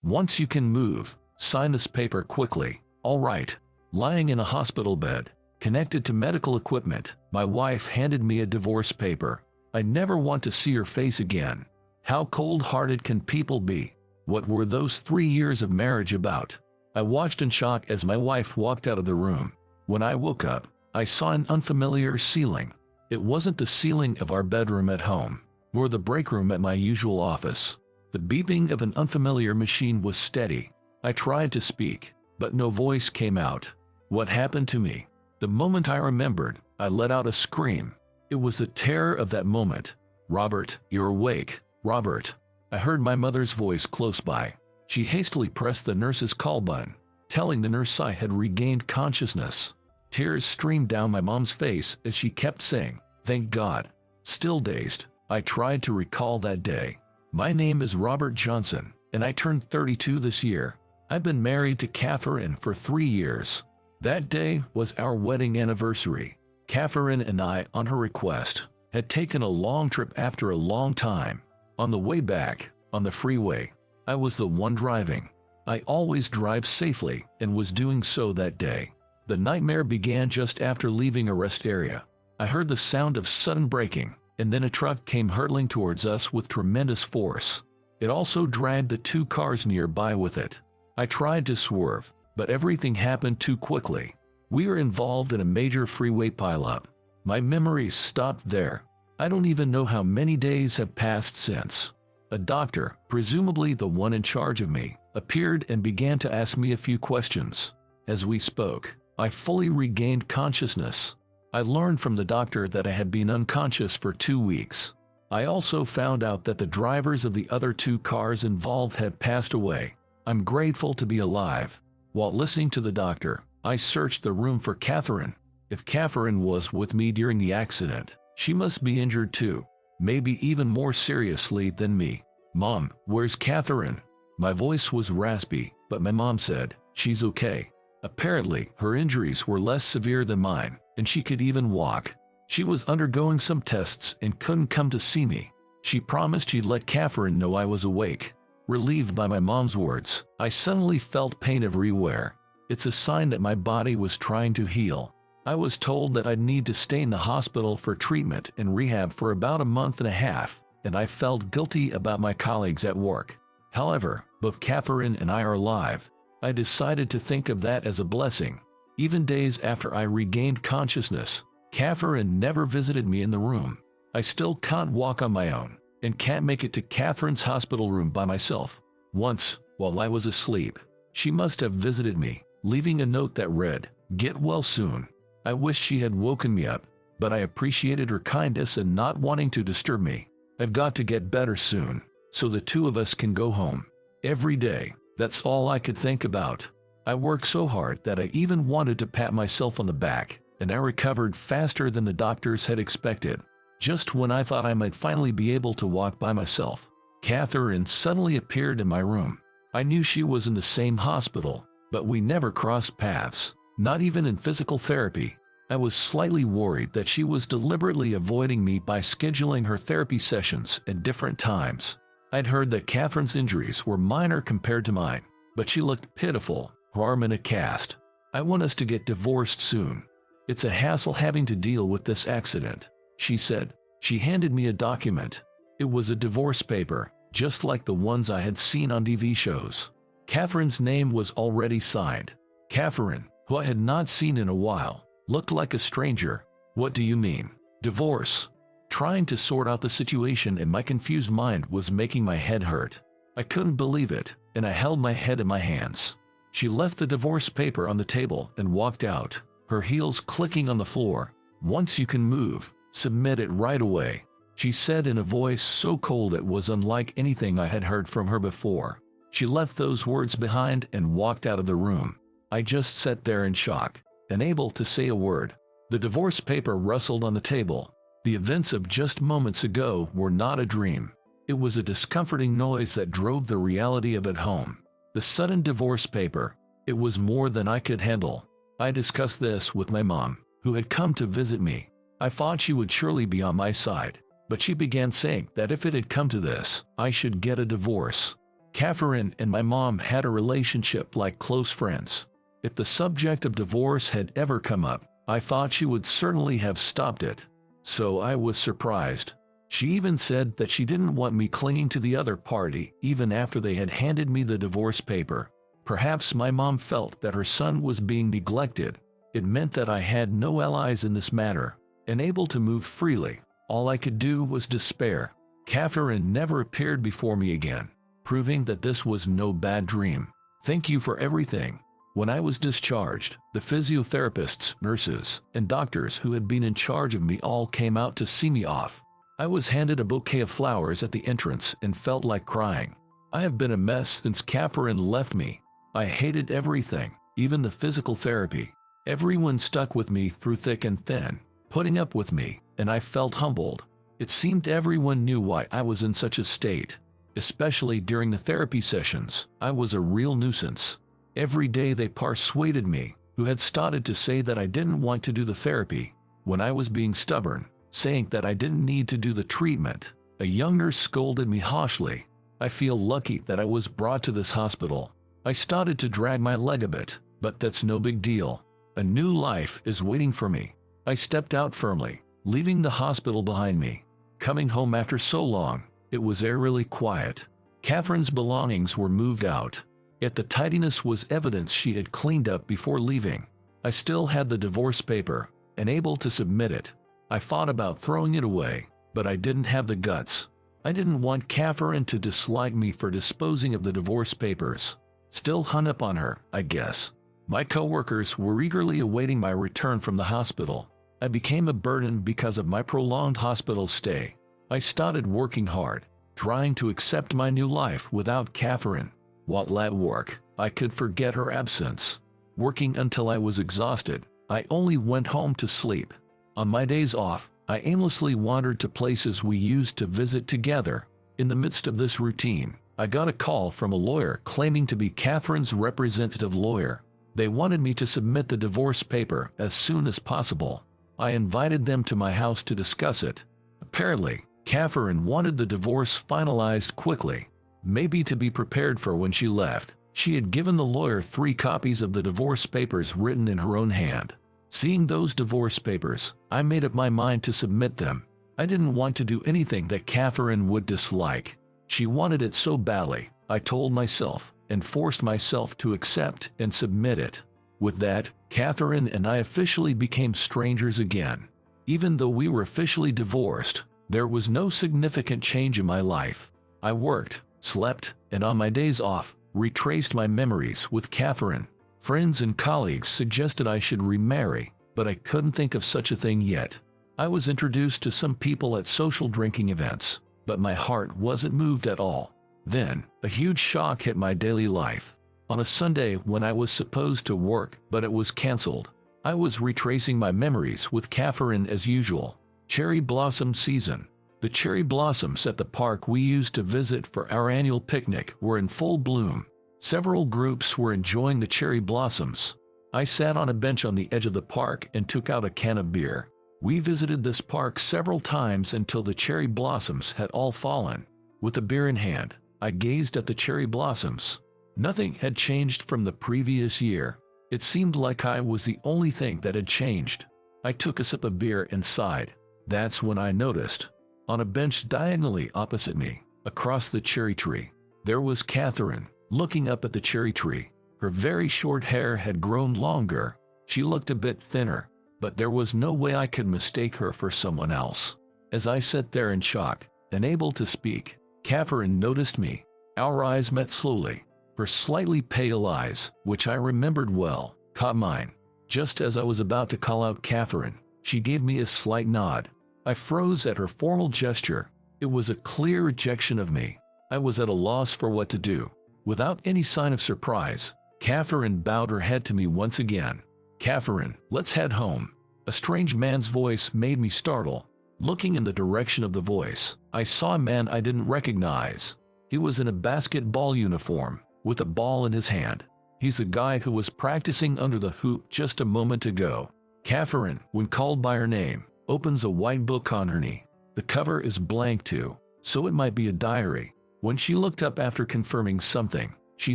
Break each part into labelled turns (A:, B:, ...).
A: Once you can move, sign this paper quickly. All right. Lying in a hospital bed, connected to medical equipment, my wife handed me a divorce paper. I never want to see her face again. How cold-hearted can people be? What were those 3 years of marriage about? I watched in shock as my wife walked out of the room. When I woke up, I saw an unfamiliar ceiling. It wasn't the ceiling of our bedroom at home, nor the break room at my usual office. The beeping of an unfamiliar machine was steady. I tried to speak, but no voice came out. What happened to me? The moment I remembered, I let out a scream. It was the terror of that moment. "Robert, you're awake. Robert." I heard my mother's voice close by. She hastily pressed the nurse's call button, telling the nurse I had regained consciousness. Tears streamed down my mom's face as she kept saying, "Thank God." Still dazed, I tried to recall that day. My name is Robert Johnson, and I turned 32 this year. I've been married to Catherine for 3 years. That day was our wedding anniversary. Catherine and I, on her request, had taken a long trip after a long time. On the way back, on the freeway, I was the one driving. I always drive safely and was doing so that day. The nightmare began just after leaving a rest area. I heard the sound of sudden braking, and then a truck came hurtling towards us with tremendous force. It also dragged the 2 cars nearby with it. I tried to swerve, but everything happened too quickly. We were involved in a major freeway pileup. My memories stopped there. I don't even know how many days have passed since. A doctor, presumably the one in charge of me, appeared and began to ask me a few questions. As we spoke, I fully regained consciousness. I learned from the doctor that I had been unconscious for 2 weeks. I also found out that the drivers of the other 2 cars involved had passed away. I'm grateful to be alive. While listening to the doctor, I searched the room for Catherine. If Catherine was with me during the accident, she must be injured too, maybe even more seriously than me. "Mom, where's Catherine?" My voice was raspy, but my mom said, "She's okay." Apparently, her injuries were less severe than mine, and she could even walk. She was undergoing some tests and couldn't come to see me. She promised she'd let Catherine know I was awake. Relieved by my mom's words, I suddenly felt pain everywhere. It's a sign that my body was trying to heal. I was told that I'd need to stay in the hospital for treatment and rehab for about a month and a half, and I felt guilty about my colleagues at work. However, both Catherine and I are alive. I decided to think of that as a blessing. Even days after I regained consciousness, Catherine never visited me in the room. I still can't walk on my own, and can't make it to Catherine's hospital room by myself. Once, while I was asleep, she must have visited me, leaving a note that read, "Get well soon." I wish she had woken me up, but I appreciated her kindness and not wanting to disturb me. I've got to get better soon, so the 2 of us can go home. Every day, that's all I could think about. I worked so hard that I even wanted to pat myself on the back, and I recovered faster than the doctors had expected. Just when I thought I might finally be able to walk by myself, Catherine suddenly appeared in my room. I knew she was in the same hospital, but we never crossed paths, not even in physical therapy. I was slightly worried that she was deliberately avoiding me by scheduling her therapy sessions at different times. I'd heard that Catherine's injuries were minor compared to mine, but she looked pitiful, her arm in a cast. "I want us to get divorced soon. It's a hassle having to deal with this accident," she said. She handed me a document. It was a divorce paper, just like the ones I had seen on TV shows. Catherine's name was already signed. Catherine, who I had not seen in a while, looked like a stranger. "What do you mean? Divorce?" Trying to sort out the situation in my confused mind was making my head hurt. I couldn't believe it, and I held my head in my hands. She left the divorce paper on the table and walked out, her heels clicking on the floor. "Once you can move, submit it right away," she said in a voice so cold it was unlike anything I had heard from her before. She left those words behind and walked out of the room. I just sat there in shock, unable to say a word. The divorce paper rustled on the table. The events of just moments ago were not a dream. It was a discomforting noise that drove the reality of it home. The sudden divorce paper. It was more than I could handle. I discussed this with my mom, who had come to visit me. I thought she would surely be on my side, but she began saying that if it had come to this, I should get a divorce. Catherine and my mom had a relationship like close friends. If the subject of divorce had ever come up, I thought she would certainly have stopped it. So I was surprised. She even said that she didn't want me clinging to the other party even after they had handed me the divorce paper. Perhaps my mom felt that her son was being neglected. It meant that I had no allies in this matter, and able to move freely. All I could do was despair. Catherine never appeared before me again, proving that this was no bad dream. Thank you for everything. When I was discharged, the physiotherapists, nurses, and doctors who had been in charge of me all came out to see me off. I was handed a bouquet of flowers at the entrance and felt like crying. I have been a mess since Catherine left me. I hated everything, even the physical therapy. Everyone stuck with me through thick and thin, putting up with me, and I felt humbled. It seemed everyone knew why I was in such a state. Especially during the therapy sessions, I was a real nuisance. Every day they persuaded me, who had started to say that I didn't want to do the therapy, when I was being stubborn, saying that I didn't need to do the treatment. A young nurse scolded me harshly. I feel lucky that I was brought to this hospital. I started to drag my leg a bit, but that's no big deal. A new life is waiting for me. I stepped out firmly, leaving the hospital behind me. Coming home after so long, it was eerily quiet. Catherine's belongings were moved out. Yet the tidiness was evidence she had cleaned up before leaving. I still had the divorce paper, and able to submit it. I thought about throwing it away, but I didn't have the guts. I didn't want Catherine to dislike me for disposing of the divorce papers. Still hung up on her, I guess. My coworkers were eagerly awaiting my return from the hospital. I became a burden because of my prolonged hospital stay. I started working hard, trying to accept my new life without Catherine. While at work, I could forget her absence. Working until I was exhausted, I only went home to sleep. On my days off, I aimlessly wandered to places we used to visit together. In the midst of this routine, I got a call from a lawyer claiming to be Catherine's representative lawyer. They wanted me to submit the divorce paper as soon as possible. I invited them to my house to discuss it. Apparently, Catherine wanted the divorce finalized quickly, maybe to be prepared for when she left. She had given the lawyer 3 copies of the divorce papers written in her own hand. Seeing those divorce papers, I made up my mind to submit them. I didn't want to do anything that Catherine would dislike. She wanted it so badly, I told myself, and forced myself to accept and submit it. With that, Catherine and I officially became strangers again. Even though we were officially divorced, there was no significant change in my life. I worked, slept, and on my days off, retraced my memories with Catherine. Friends and colleagues suggested I should remarry, but I couldn't think of such a thing yet. I was introduced to some people at social drinking events, but my heart wasn't moved at all. Then, a huge shock hit my daily life. On a Sunday when I was supposed to work, but it was canceled, I was retracing my memories with Catherine as usual. Cherry blossom season. The cherry blossoms at the park we used to visit for our annual picnic were in full bloom. Several groups were enjoying the cherry blossoms. I sat on a bench on the edge of the park and took out a can of beer. We visited this park several times until the cherry blossoms had all fallen. With a beer in hand, I gazed at the cherry blossoms. Nothing had changed from the previous year. It seemed like I was the only thing that had changed. I took a sip of beer and sighed. That's when I noticed. On a bench diagonally opposite me, across the cherry tree, there was Catherine, looking up at the cherry tree. Her very short hair had grown longer. She looked a bit thinner, but there was no way I could mistake her for someone else. As I sat there in shock, unable to speak, Catherine noticed me. Our eyes met slowly. Her slightly pale eyes, which I remembered well, caught mine. Just as I was about to call out Catherine, she gave me a slight nod. I froze at her formal gesture. It was a clear rejection of me. I was at a loss for what to do. Without any sign of surprise, Catherine bowed her head to me once again. "Catherine, let's head home." A strange man's voice made me startle. Looking in the direction of the voice, I saw a man I didn't recognize. He was in a basketball uniform, with a ball in his hand. He's the guy who was practicing under the hoop just a moment ago. Catherine, when called by her name, opens a white book on her knee. The cover is blank too, so it might be a diary. When she looked up after confirming something, she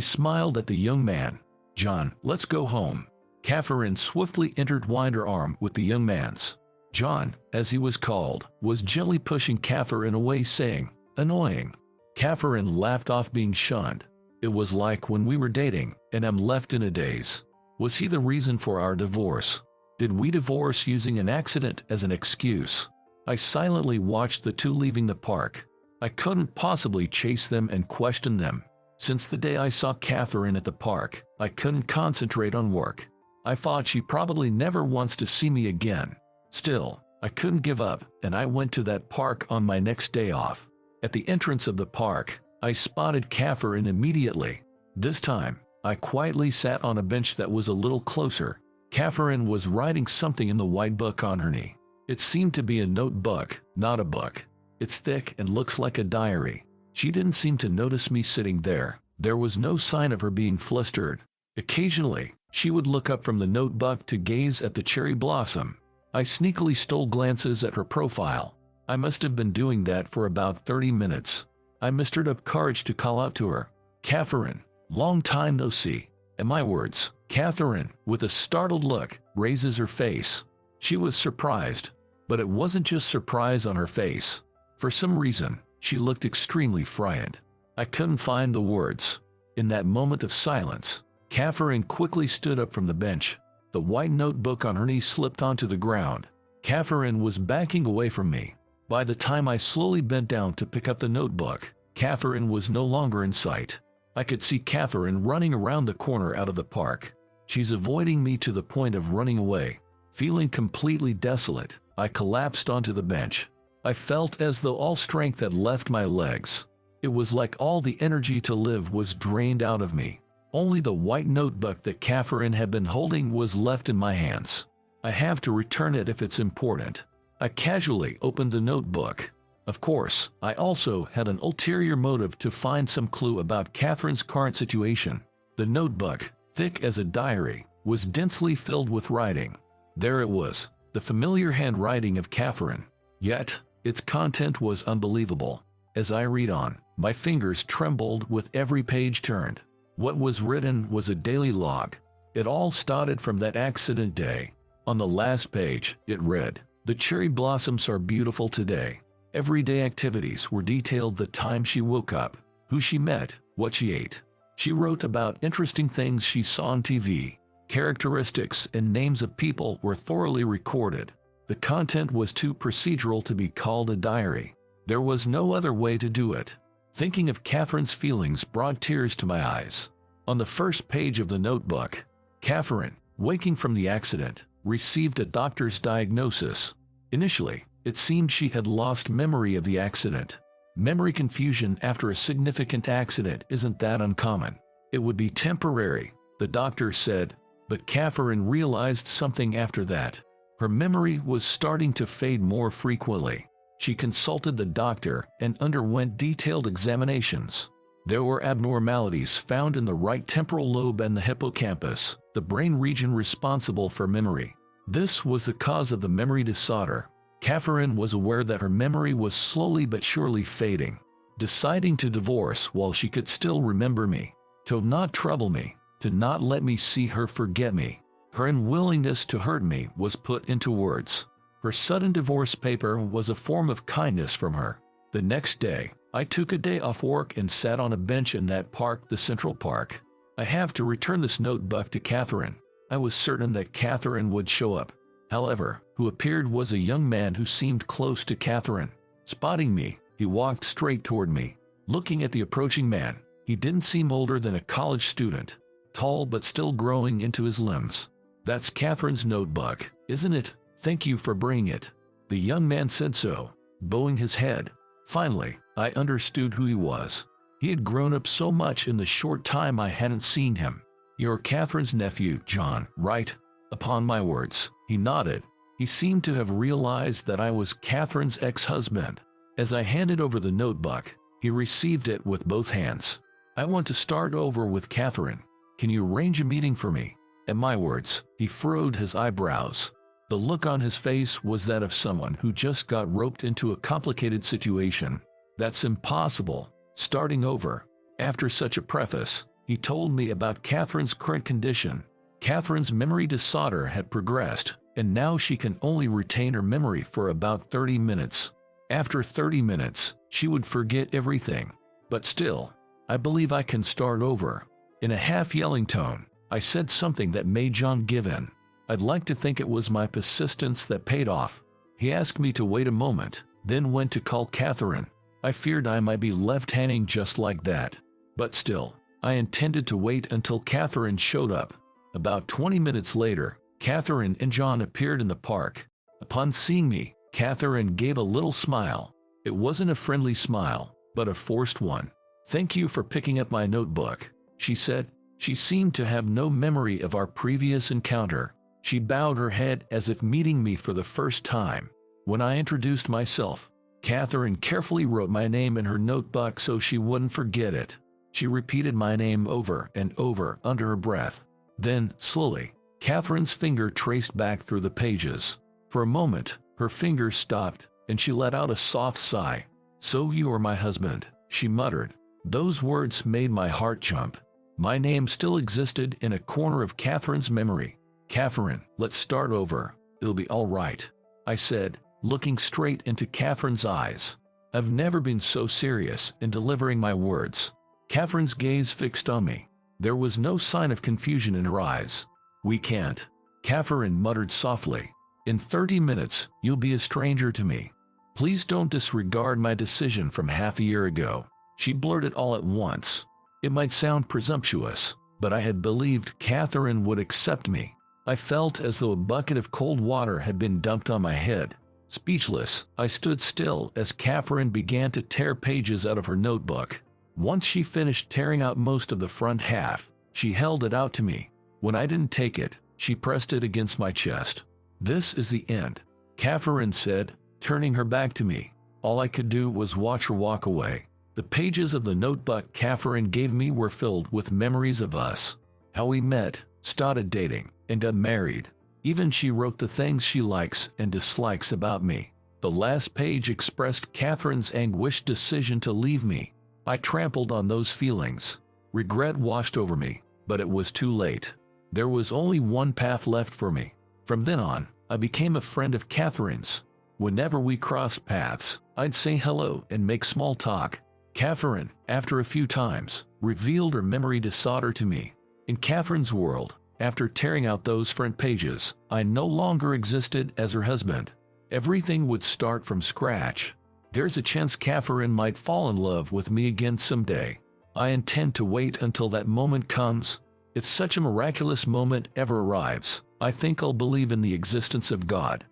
A: smiled at the young man. "John, let's go home." Catherine swiftly intertwined her arm with the young man's. John, as he was called, was gently pushing Catherine away, saying, "Annoying." Catherine laughed off being shunned. It was like when we were dating, and I'm left in a daze. Was he the reason for our divorce? Did we divorce using an accident as an excuse? I silently watched the two leaving the park. I couldn't possibly chase them and question them. Since the day I saw Catherine at the park, I couldn't concentrate on work. I thought she probably never wants to see me again. Still, I couldn't give up, and I went to that park on my next day off. At the entrance of the park, I spotted Catherine immediately. This time, I quietly sat on a bench that was a little closer. Catherine was writing something in the white book on her knee. It seemed to be a notebook, not a book. It's thick and looks like a diary. She didn't seem to notice me sitting there. There was no sign of her being flustered. Occasionally, she would look up from the notebook to gaze at the cherry blossom. I sneakily stole glances at her profile. I must have been doing that for about 30 minutes. I mustered up courage to call out to her. "Catherine, long time no see." And my words, Catherine, with a startled look, raises her face. She was surprised, but it wasn't just surprise on her face. For some reason, she looked extremely frightened. I couldn't find the words. In that moment of silence, Catherine quickly stood up from the bench. The white notebook on her knee slipped onto the ground. Catherine was backing away from me. By the time I slowly bent down to pick up the notebook, Catherine was no longer in sight. I could see Catherine running around the corner out of the park. She's avoiding me to the point of running away. Feeling completely desolate, I collapsed onto the bench. I felt as though all strength had left my legs. It was like all the energy to live was drained out of me. Only the white notebook that Catherine had been holding was left in my hands. I have to return it if it's important. I casually opened the notebook. Of course, I also had an ulterior motive to find some clue about Catherine's current situation. The notebook, thick as a diary, was densely filled with writing. There it was, the familiar handwriting of Catherine. Yet, its content was unbelievable. As I read on, my fingers trembled with every page turned. What was written was a daily log. It all started from that accident day. On the last page, it read, "The cherry blossoms are beautiful today." Everyday activities were detailed: the time she woke up, who she met, what she ate. She wrote about interesting things she saw on TV. Characteristics and names of people were thoroughly recorded. The content was too procedural to be called a diary. There was no other way to do it. Thinking of Catherine's feelings brought tears to my eyes. On the first page of the notebook, Catherine, waking from the accident, received a doctor's diagnosis. Initially, it seemed she had lost memory of the accident. Memory confusion after a significant accident isn't that uncommon. It would be temporary, the doctor said, but Catherine realized something after that. Her memory was starting to fade more frequently. She consulted the doctor and underwent detailed examinations. There were abnormalities found in the right temporal lobe and the hippocampus, the brain region responsible for memory. This was the cause of the memory disorder. Catherine was aware that her memory was slowly but surely fading. Deciding to divorce while she could still remember me, to not trouble me, to not let me see her forget me. Her unwillingness to hurt me was put into words. Her sudden divorce paper was a form of kindness from her. The next day, I took a day off work and sat on a bench in that park, the Central Park. I have to return this notebook to Catherine. I was certain that Catherine would show up. However, who appeared was a young man who seemed close to Catherine. Spotting me, he walked straight toward me. Looking at the approaching man, he didn't seem older than a college student, tall but still growing into his limbs. "That's Catherine's notebook, isn't it? Thank you for bringing it." The young man said so, bowing his head. Finally, I understood who he was. He had grown up so much in the short time I hadn't seen him. "You're Catherine's nephew, John, right?" Upon my words, he nodded. He seemed to have realized that I was Catherine's ex-husband. As I handed over the notebook, he received it with both hands. "I want to start over with Catherine. Can you arrange a meeting for me?" At my words, he furrowed his eyebrows. The look on his face was that of someone who just got roped into a complicated situation. "That's impossible," starting over. After such a preface, he told me about Catherine's current condition. Catherine's memory disorder had progressed, and now she can only retain her memory for about 30 minutes. After 30 minutes, she would forget everything. But still, I believe I can start over. In a half-yelling tone, I said something that made John give in. I'd like to think it was my persistence that paid off. He asked me to wait a moment, then went to call Catherine. I feared I might be left hanging just like that. But still, I intended to wait until Catherine showed up. About 20 minutes later, Catherine and John appeared in the park. Upon seeing me, Catherine gave a little smile. It wasn't a friendly smile, but a forced one. "Thank you for picking up my notebook," she said. She seemed to have no memory of our previous encounter. She bowed her head as if meeting me for the first time. When I introduced myself, Catherine carefully wrote my name in her notebook so she wouldn't forget it. She repeated my name over and over under her breath. Then, slowly, Catherine's finger traced back through the pages. For a moment, her finger stopped, and she let out a soft sigh. "So you are my husband," she muttered. Those words made my heart jump. My name still existed in a corner of Catherine's memory. "Catherine, let's start over. It'll be all right," I said, looking straight into Catherine's eyes. I've never been so serious in delivering my words. Catherine's gaze fixed on me. There was no sign of confusion in her eyes. "We can't," Catherine muttered softly. "In 30 minutes, you'll be a stranger to me. Please don't disregard my decision from half a year ago." She blurted all at once. It might sound presumptuous, but I had believed Catherine would accept me. I felt as though a bucket of cold water had been dumped on my head. Speechless, I stood still as Catherine began to tear pages out of her notebook. Once she finished tearing out most of the front half, she held it out to me. When I didn't take it, she pressed it against my chest. "This is the end," Catherine said, turning her back to me. All I could do was watch her walk away. The pages of the notebook Catherine gave me were filled with memories of us. How we met, started dating, and got married. Even she wrote the things she likes and dislikes about me. The last page expressed Catherine's anguished decision to leave me. I trampled on those feelings. Regret washed over me, but it was too late. There was only one path left for me. From then on, I became a friend of Catherine's. Whenever we crossed paths, I'd say hello and make small talk. Catherine, after a few times, revealed her memory disorder to me. In Catherine's world, after tearing out those front pages, I no longer existed as her husband. Everything would start from scratch. There's a chance Catherine might fall in love with me again someday. I intend to wait until that moment comes. If such a miraculous moment ever arrives, I think I'll believe in the existence of God.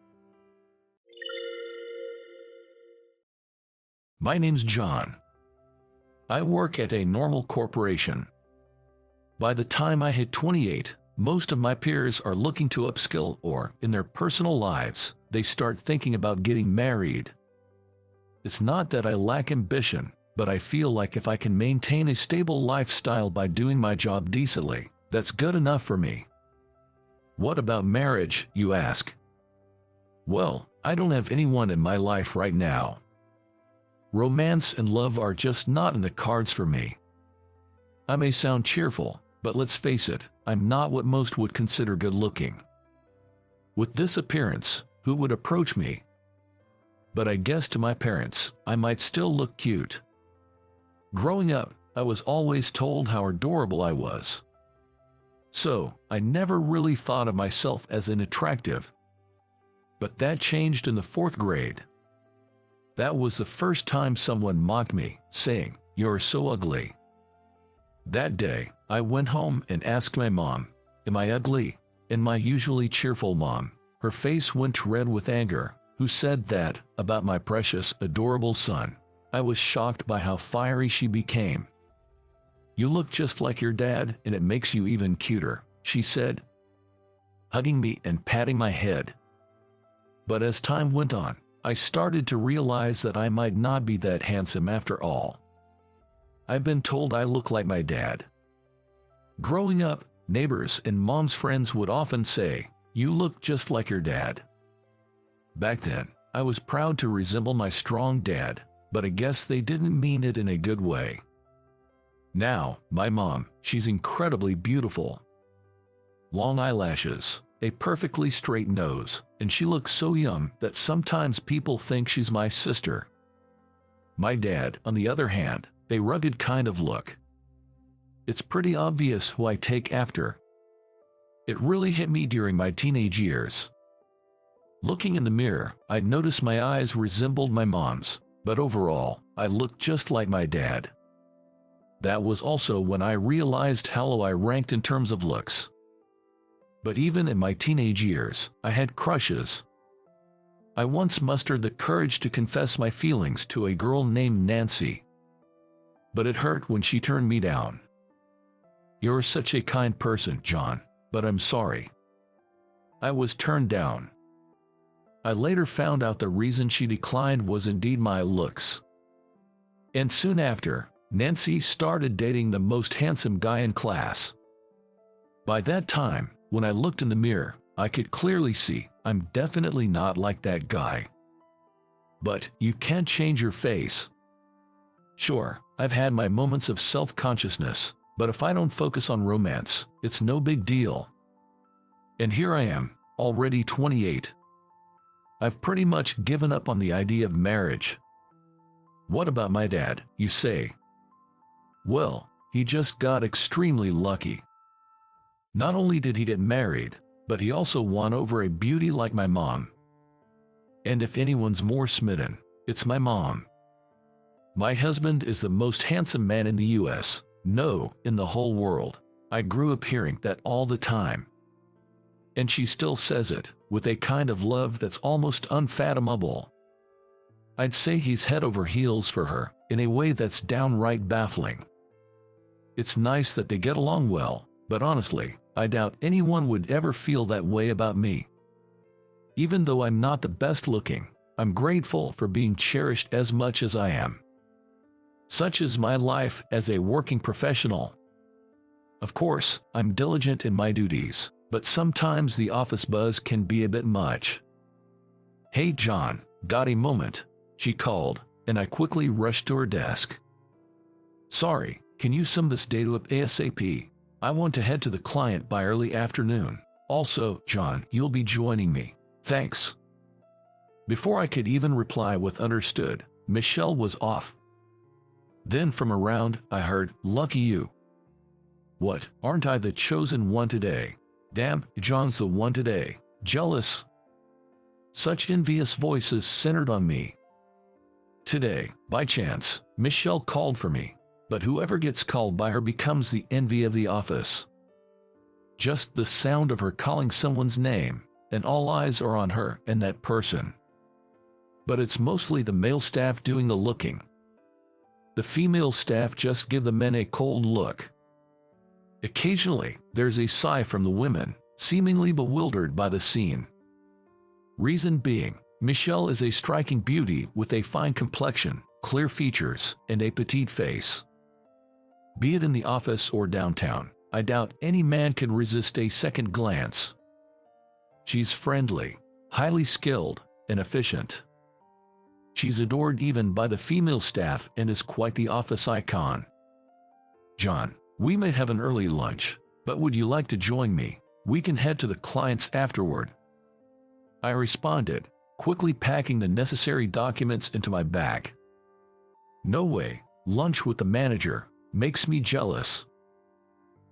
A: My name's John. I work at a normal corporation. By the time I hit 28, most of my peers are looking to upskill, or, in their personal lives, they start thinking about getting married. It's not that I lack ambition, but I feel like if I can maintain a stable lifestyle by doing my job decently, that's good enough for me. What about marriage, you ask? Well, I don't have anyone in my life right now. Romance and love are just not in the cards for me. I may sound cheerful, but let's face it, I'm not what most would consider good-looking. With this appearance, who would approach me? But I guess to my parents, I might still look cute. Growing up, I was always told how adorable I was. So, I never really thought of myself as unattractive. But that changed in the 4th grade. That was the first time someone mocked me, saying, "You're so ugly." That day, I went home and asked my mom, "Am I ugly?" And my usually cheerful mom, her face went red with anger, who said that about my precious, adorable son. I was shocked by how fiery she became. "You look just like your dad, and it makes you even cuter," she said, hugging me and patting my head. But as time went on, I started to realize that I might not be that handsome after all. I've been told I look like my dad. Growing up, neighbors and mom's friends would often say, "You look just like your dad." Back then, I was proud to resemble my strong dad, but I guess they didn't mean it in a good way. Now, my mom, she's incredibly beautiful. Long eyelashes, a perfectly straight nose, and she looks so young that sometimes people think she's my sister. My dad, on the other hand, a rugged kind of look. It's pretty obvious who I take after. It really hit me during my teenage years. Looking in the mirror, I noticed my eyes resembled my mom's, but overall, I looked just like my dad. That was also when I realized how low I ranked in terms of looks. But even in my teenage years, I had crushes. I once mustered the courage to confess my feelings to a girl named Nancy. But it hurt when she turned me down. "You're such a kind person, John, but I'm sorry." I was turned down. I later found out the reason she declined was indeed my looks. And soon after, Nancy started dating the most handsome guy in class. By that time, when I looked in the mirror, I could clearly see I'm definitely not like that guy. But you can't change your face. Sure, I've had my moments of self-consciousness, but if I don't focus on romance, it's no big deal. And here I am, already 28. I've pretty much given up on the idea of marriage. What about my dad, you say? Well, he just got extremely lucky. Not only did he get married, but he also won over a beauty like my mom. And if anyone's more smitten, it's my mom. My husband is the most handsome man in the US, no, in the whole world. I grew up hearing that all the time. And she still says it, with a kind of love that's almost unfathomable. I'd say he's head over heels for her, in a way that's downright baffling. It's nice that they get along well, but honestly, I doubt anyone would ever feel that way about me. Even though I'm not the best looking, I'm grateful for being cherished as much as I am. Such is my life as a working professional. Of course, I'm diligent in my duties, but sometimes the office buzz can be a bit much. "Hey John, got a moment?" she called, and I quickly rushed to her desk. "Sorry, can you sum this data up ASAP? I want to head to the client by early afternoon. Also, John, you'll be joining me. Thanks." Before I could even reply with understood, Michelle was off. Then from around, I heard, "Lucky you." What, aren't I the chosen one today? Damn, John's the one today. Jealous. Such envious voices centered on me. Today, by chance, Michelle called for me, but whoever gets called by her becomes the envy of the office. Just the sound of her calling someone's name, and all eyes are on her and that person. But it's mostly the male staff doing the looking. The female staff just give the men a cold look. Occasionally, there's a sigh from the women, seemingly bewildered by the scene. Reason being, Michelle is a striking beauty with a fine complexion, clear features, and a petite face. Be it in the office or downtown, I doubt any man can resist a second glance. She's friendly, highly skilled, and efficient. She's adored even by the female staff and is quite the office icon. "John, we may have an early lunch, but would you like to join me? We can head to the clients afterward." I responded, quickly packing the necessary documents into my bag. No way, lunch with the manager makes me jealous.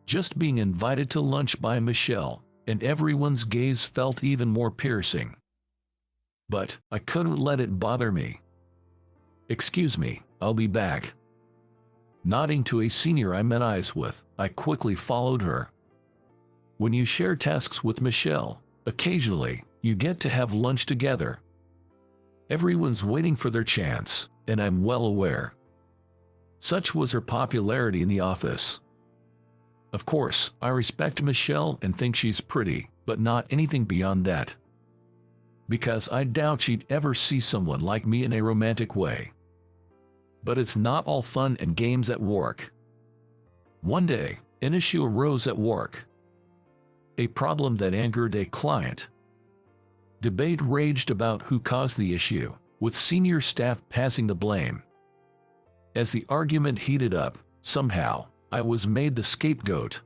A: Just being invited to lunch by Michelle, and everyone's gaze felt even more piercing. But I couldn't let it bother me. "Excuse me, I'll be back." Nodding to a senior I met eyes with, I quickly followed her. When you share tasks with Michelle, occasionally, you get to have lunch together. Everyone's waiting for their chance, and I'm well aware. Such was her popularity in the office. Of course, I respect Michelle and think she's pretty, but not anything beyond that. Because I doubt she'd ever see someone like me in a romantic way. But it's not all fun and games at work. One day, an issue arose at work. A problem that angered a client. Debate raged about who caused the issue, with senior staff passing the blame, As the argument heated up, somehow, I was made the scapegoat.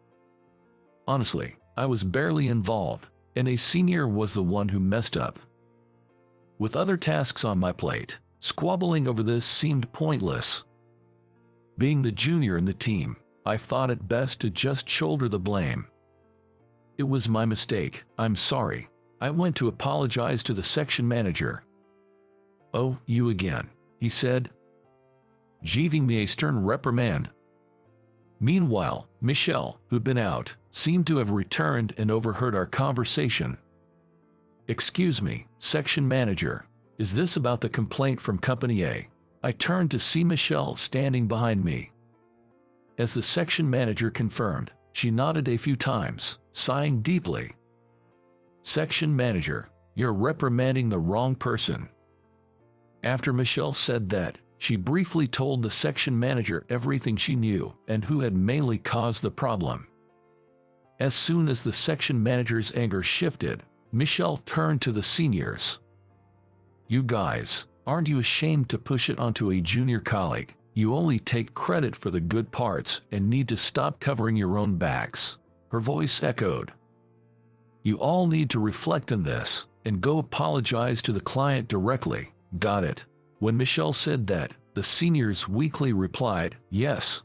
A: Honestly, I was barely involved, and a senior was the one who messed up. With other tasks on my plate, squabbling over this seemed pointless. Being the junior in the team, I thought it best to just shoulder the blame. It was my mistake, I'm sorry. I went to apologize to the section manager. "Oh, you again," he said, giving me a stern reprimand. Meanwhile, Michelle, who'd been out, seemed to have returned and overheard our conversation. "Excuse me, section manager, is this about the complaint from Company A?" I turned to see Michelle standing behind me. As the section manager confirmed, she nodded a few times, sighing deeply. "Section manager, you're reprimanding the wrong person." After Michelle said that, she briefly told the section manager everything she knew and who had mainly caused the problem. As soon as the section manager's anger shifted, Michelle turned to the seniors. "You guys, aren't you ashamed to push it onto a junior colleague? You only take credit for the good parts and need to stop covering your own backs." Her voice echoed. "You all need to reflect on this and go apologize to the client directly, got it?" When Michelle said that, the seniors weakly replied, "Yes."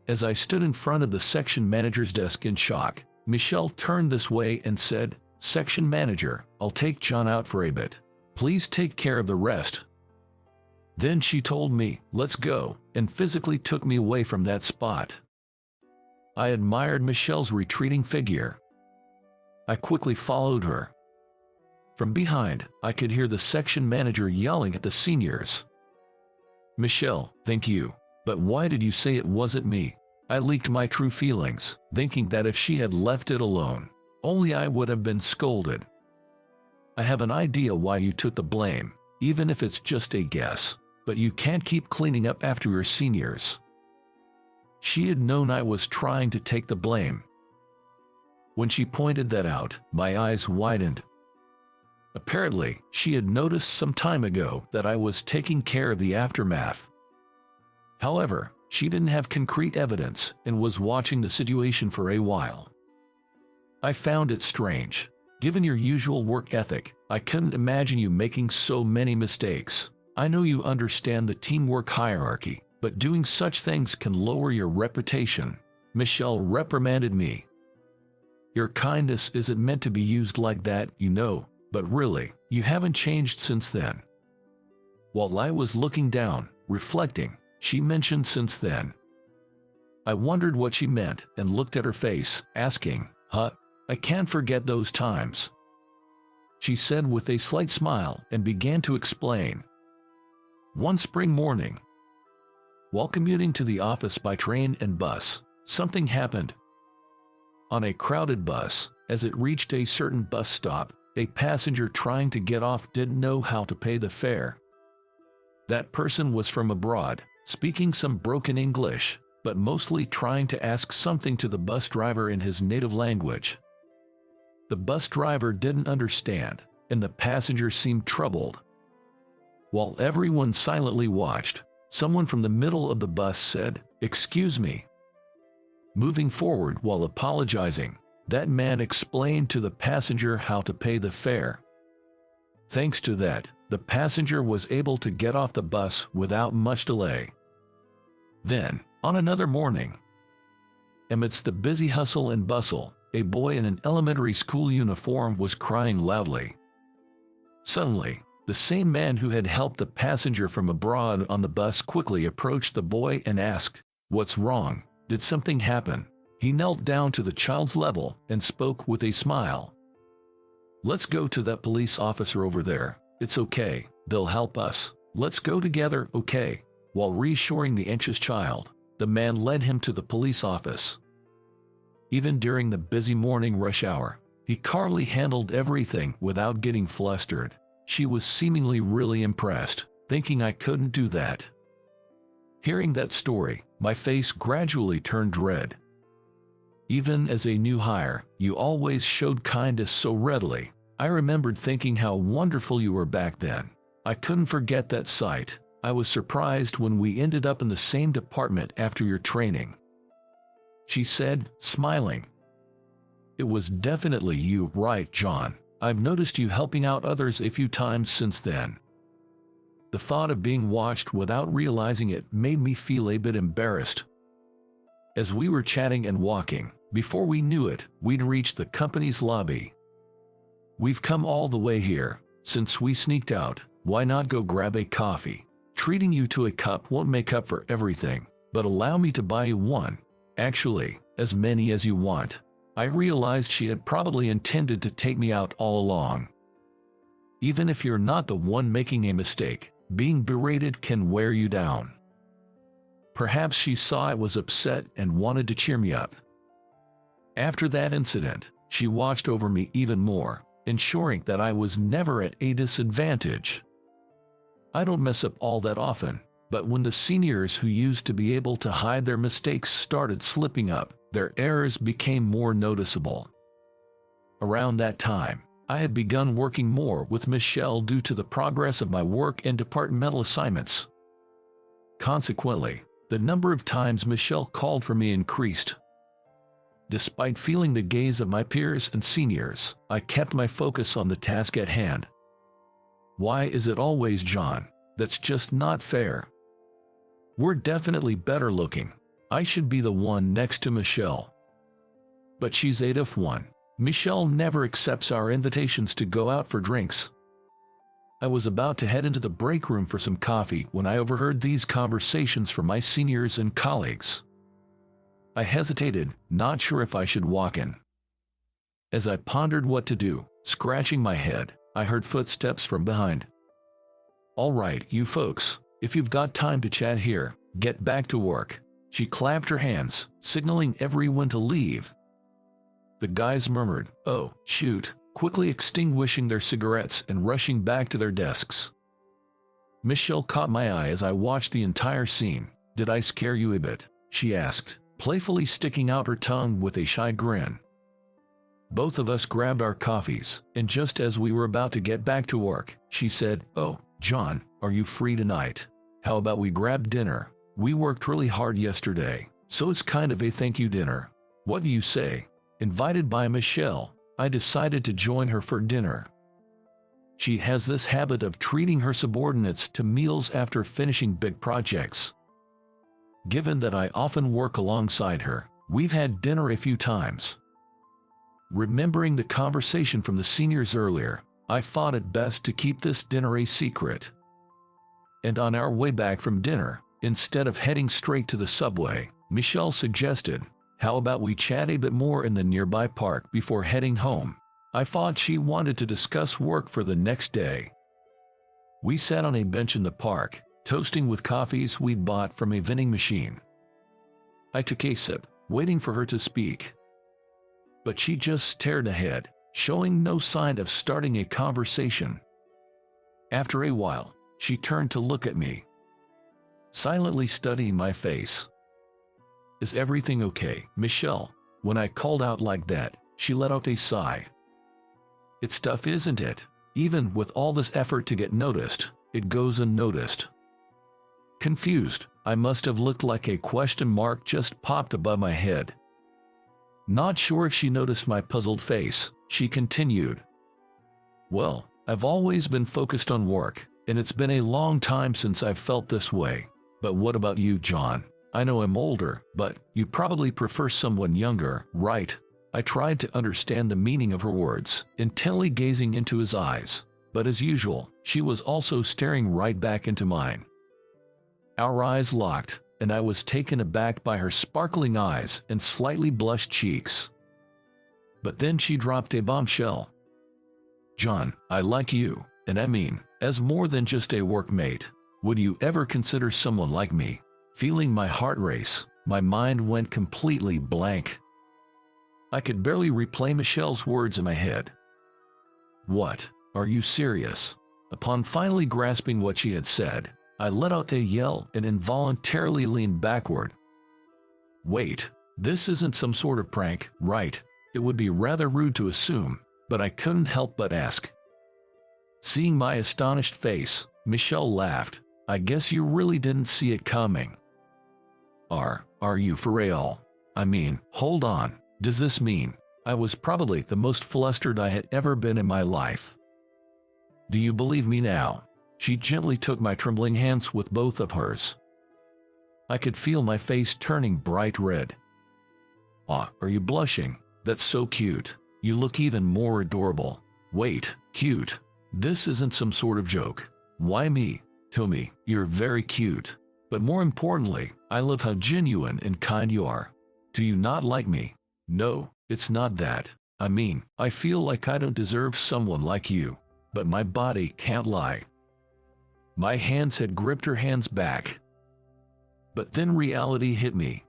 A: As I stood in front of the section manager's desk in shock, Michelle turned this way and said, "Section manager, I'll take John out for a bit. Please take care of the rest." Then she told me, "Let's go," and physically took me away from that spot. I admired Michelle's retreating figure. I quickly followed her. From behind, I could hear the section manager yelling at the seniors. "Michelle, thank you. But why did you say it wasn't me?" I leaked my true feelings, thinking that if she had left it alone, only I would have been scolded. "I have an idea why you took the blame, even if it's just a guess, but you can't keep cleaning up after your seniors." She had known I was trying to take the blame. When she pointed that out, my eyes widened. Apparently, she had noticed some time ago that I was taking care of the aftermath. However, she didn't have concrete evidence and was watching the situation for a while. I found it strange. Given your usual work ethic, I couldn't imagine you making so many mistakes. I know you understand the teamwork hierarchy, but doing such things can lower your reputation. Michelle reprimanded me. "Your kindness isn't meant to be used like that, you know, but really, you haven't changed since then." While I was looking down, reflecting, she mentioned "since then." I wondered what she meant and looked at her face, asking, "Huh? I can't forget those times." She said with a slight smile and began to explain. "One spring morning, while commuting to the office by train and bus, something happened. On a crowded bus, as it reached a certain bus stop, a passenger trying to get off didn't know how to pay the fare. That person was from abroad, speaking some broken English, but mostly trying to ask something to the bus driver in his native language. The bus driver didn't understand, and the passenger seemed troubled. While everyone silently watched, someone from the middle of the bus said, "Excuse me." Moving forward while apologizing, that man explained to the passenger how to pay the fare. Thanks to that, the passenger was able to get off the bus without much delay. Then, on another morning, amidst the busy hustle and bustle, a boy in an elementary school uniform was crying loudly. Suddenly, the same man who had helped the passenger from abroad on the bus quickly approached the boy and asked, "What's wrong? Did something happen?" He knelt down to the child's level and spoke with a smile. "Let's go to that police officer over there. It's okay, they'll help us. Let's go together, okay?" While reassuring the anxious child, the man led him to the police office. Even during the busy morning rush hour, he calmly handled everything without getting flustered. She was seemingly really impressed, thinking I couldn't do that. Hearing that story, my face gradually turned red. Even as a new hire, you always showed kindness so readily. I remembered thinking how wonderful you were back then. I couldn't forget that sight. I was surprised when we ended up in the same department after your training," she said, smiling. "It was definitely you, right, John? I've noticed you helping out others a few times since then." The thought of being watched without realizing it made me feel a bit embarrassed. As we were chatting and walking, before we knew it, we'd reached the company's lobby. "We've come all the way here. Since we sneaked out, why not go grab a coffee? Treating you to a cup won't make up for everything, but allow me to buy you one. Actually, as many as you want." I realized she had probably intended to take me out all along. Even if you're not the one making a mistake, being berated can wear you down. Perhaps she saw I was upset and wanted to cheer me up. After that incident, she watched over me even more, ensuring that I was never at a disadvantage. I don't mess up all that often, but when the seniors who used to be able to hide their mistakes started slipping up, their errors became more noticeable. Around that time, I had begun working more with Michelle due to the progress of my work and departmental assignments. Consequently, the number of times Michelle called for me increased. Despite feeling the gaze of my peers and seniors, I kept my focus on the task at hand. Why is it always John? That's just not fair. We're definitely better looking. I should be the one next to Michelle. But she's 8 of 1. Michelle never accepts our invitations to go out for drinks. I was about to head into the break room for some coffee when I overheard these conversations from my seniors and colleagues. I hesitated, not sure if I should walk in. As I pondered what to do, scratching my head, I heard footsteps from behind. "All right, you folks, if you've got time to chat here, get back to work." She clapped her hands, signaling everyone to leave. The guys murmured, "Oh, shoot," quickly extinguishing their cigarettes and rushing back to their desks. Michelle caught my eye as I watched the entire scene. "Did I scare you a bit?" she asked, playfully sticking out her tongue with a shy grin. Both of us grabbed our coffees, and just as we were about to get back to work, she said, "Oh, John, are you free tonight? How about we grab dinner? We worked really hard yesterday, so it's kind of a thank you dinner. What do you say?" Invited by Michelle, I decided to join her for dinner. She has this habit of treating her subordinates to meals after finishing big projects. Given that I often work alongside her, we've had dinner a few times. Remembering the conversation from the seniors earlier, I thought it best to keep this dinner a secret. And on our way back from dinner, instead of heading straight to the subway, Michelle suggested, "How about we chat a bit more in the nearby park before heading home?" I thought she wanted to discuss work for the next day. We sat on a bench in the park, toasting with coffees we'd bought from a vending machine. I took a sip, waiting for her to speak. But she just stared ahead, showing no sign of starting a conversation. After a while, she turned to look at me, silently studying my face. "Is everything okay, Michelle?" When I called out like that, she let out a sigh. "It's tough, isn't it? Even with all this effort to get noticed, it goes unnoticed." Confused, I must have looked like a question mark just popped above my head. Not sure if she noticed my puzzled face, she continued. "Well, I've always been focused on work, and it's been a long time since I've felt this way. But what about you, John? I know I'm older, but you probably prefer someone younger, right?" I tried to understand the meaning of her words, intently gazing into his eyes. But as usual, she was also staring right back into mine. Our eyes locked, and I was taken aback by her sparkling eyes and slightly blushed cheeks. But then she dropped a bombshell. "John, I like you, and I mean, as more than just a workmate. Would you ever consider someone like me?" Feeling my heart race, my mind went completely blank. I could barely replay Michelle's words in my head. "What? Are you serious?" Upon finally grasping what she had said, I let out a yell and involuntarily leaned backward. Wait, this isn't some sort of prank, right? It would be rather rude to assume, but I couldn't help but ask. Seeing my astonished face, Michelle laughed. I guess you really didn't see it coming. Are you for real? I mean, hold on. Does this mean I was probably the most flustered I had ever been in my life? Do you believe me now? She gently took my trembling hands with both of hers. I could feel my face turning bright red. Are you blushing? That's so cute. You look even more adorable. Wait, cute? This isn't some sort of joke. Why me? Tell me, you're very cute. But more importantly, I love how genuine and kind you are. Do you not like me? No, it's not that. I mean, I feel like I don't deserve someone like you. But my body can't lie. My hands had gripped her hands back. But then reality hit me.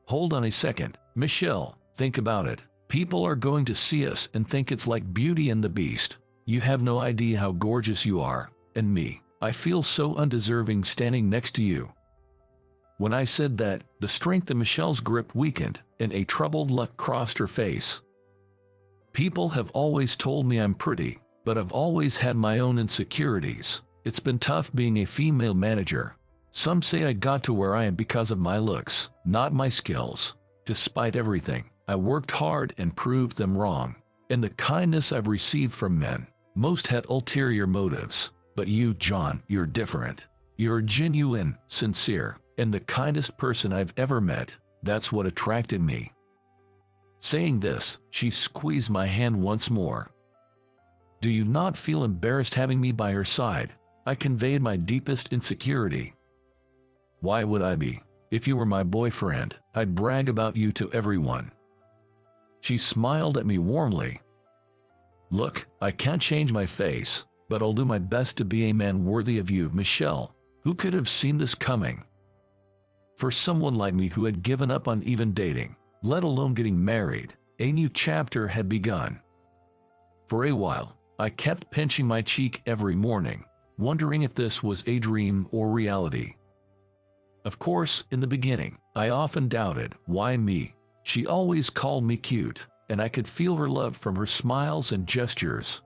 A: Hold on a second, Michelle, think about it. People are going to see us and think it's like Beauty and the Beast. You have no idea how gorgeous you are. And me, I feel so undeserving standing next to you. When I said that, the strength of Michelle's grip weakened, and a troubled look crossed her face. People have always told me I'm pretty, but I've always had my own insecurities. It's been tough being a female manager. Some say I got to where I am because of my looks, not my skills. Despite everything, I worked hard and proved them wrong. And the kindness I've received from men, most had ulterior motives. But you, John, you're different. You're genuine, sincere, and the kindest person I've ever met. That's what attracted me. Saying this, she squeezed my hand once more. Do you not feel embarrassed having me by your side? I conveyed my deepest insecurity. Why would I be? If you were my boyfriend, I'd brag about you to everyone. She smiled at me warmly. Look, I can't change my face, but I'll do my best to be a man worthy of you, Michelle. Who could have seen this coming? For someone like me who had given up on even dating, let alone getting married, a new chapter had begun. For a while, I kept pinching my cheek every morning, wondering if this was a dream or reality. Of course, in the beginning, I often doubted, why me? She always called me cute, and I could feel her love from her smiles and gestures.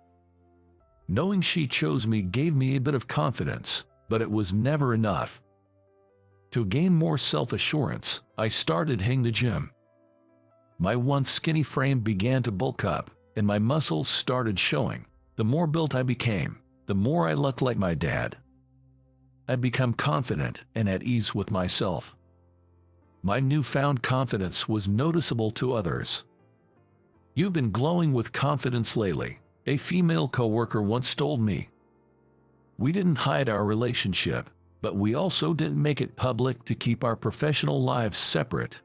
A: Knowing she chose me gave me a bit of confidence, but it was never enough. To gain more self-assurance, I started hitting the gym. My once skinny frame began to bulk up, and my muscles started showing. The more built I became, the more I looked like my dad. I'd become confident and at ease with myself. My newfound confidence was noticeable to others. You've been glowing with confidence lately, a female coworker once told me. We didn't hide our relationship, but we also didn't make it public to keep our professional lives separate.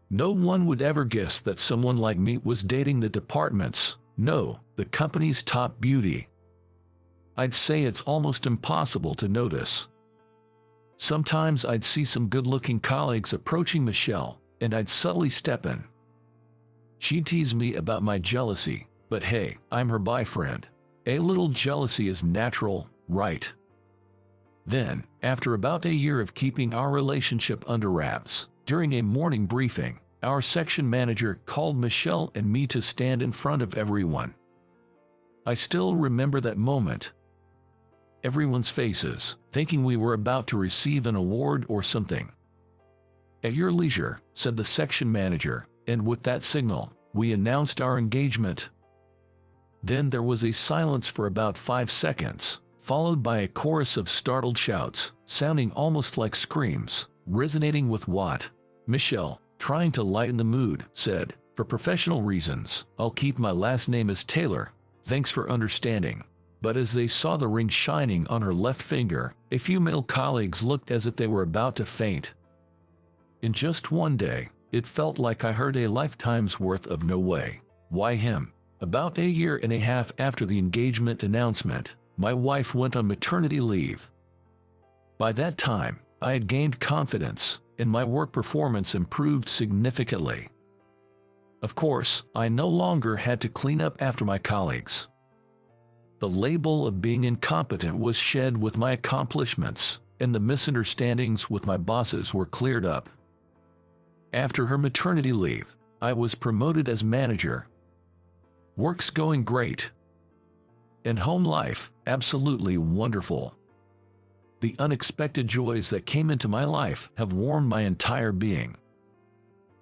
A: No one would ever guess that someone like me was dating the department's, no, the company's top beauty. I'd say it's almost impossible to notice. Sometimes I'd see some good-looking colleagues approaching Michelle, and I'd subtly step in. She'd tease me about my jealousy, but hey, I'm her boyfriend. A little jealousy is natural, right? Then, after about a year of keeping our relationship under wraps, during a morning briefing, our section manager called Michelle and me to stand in front of everyone. I still remember that moment. Everyone's faces, thinking we were about to receive an award or something. At your leisure, said the section manager, and with that signal, we announced our engagement. Then there was a silence for about 5 seconds, followed by a chorus of startled shouts, sounding almost like screams, resonating with what? Michelle, trying to lighten the mood, said, for professional reasons, I'll keep my last name as Taylor. Thanks for understanding. But as they saw the ring shining on her left finger, a few male colleagues looked as if they were about to faint. In just one day, it felt like I heard a lifetime's worth of no way. Why him? About a year and a half after the engagement announcement, my wife went on maternity leave. By that time, I had gained confidence, and my work performance improved significantly. Of course, I no longer had to clean up after my colleagues. The label of being incompetent was shed with my accomplishments, and the misunderstandings with my bosses were cleared up. After her maternity leave, I was promoted as manager. Work's going great. And home life, absolutely wonderful. The unexpected joys that came into my life have warmed my entire being.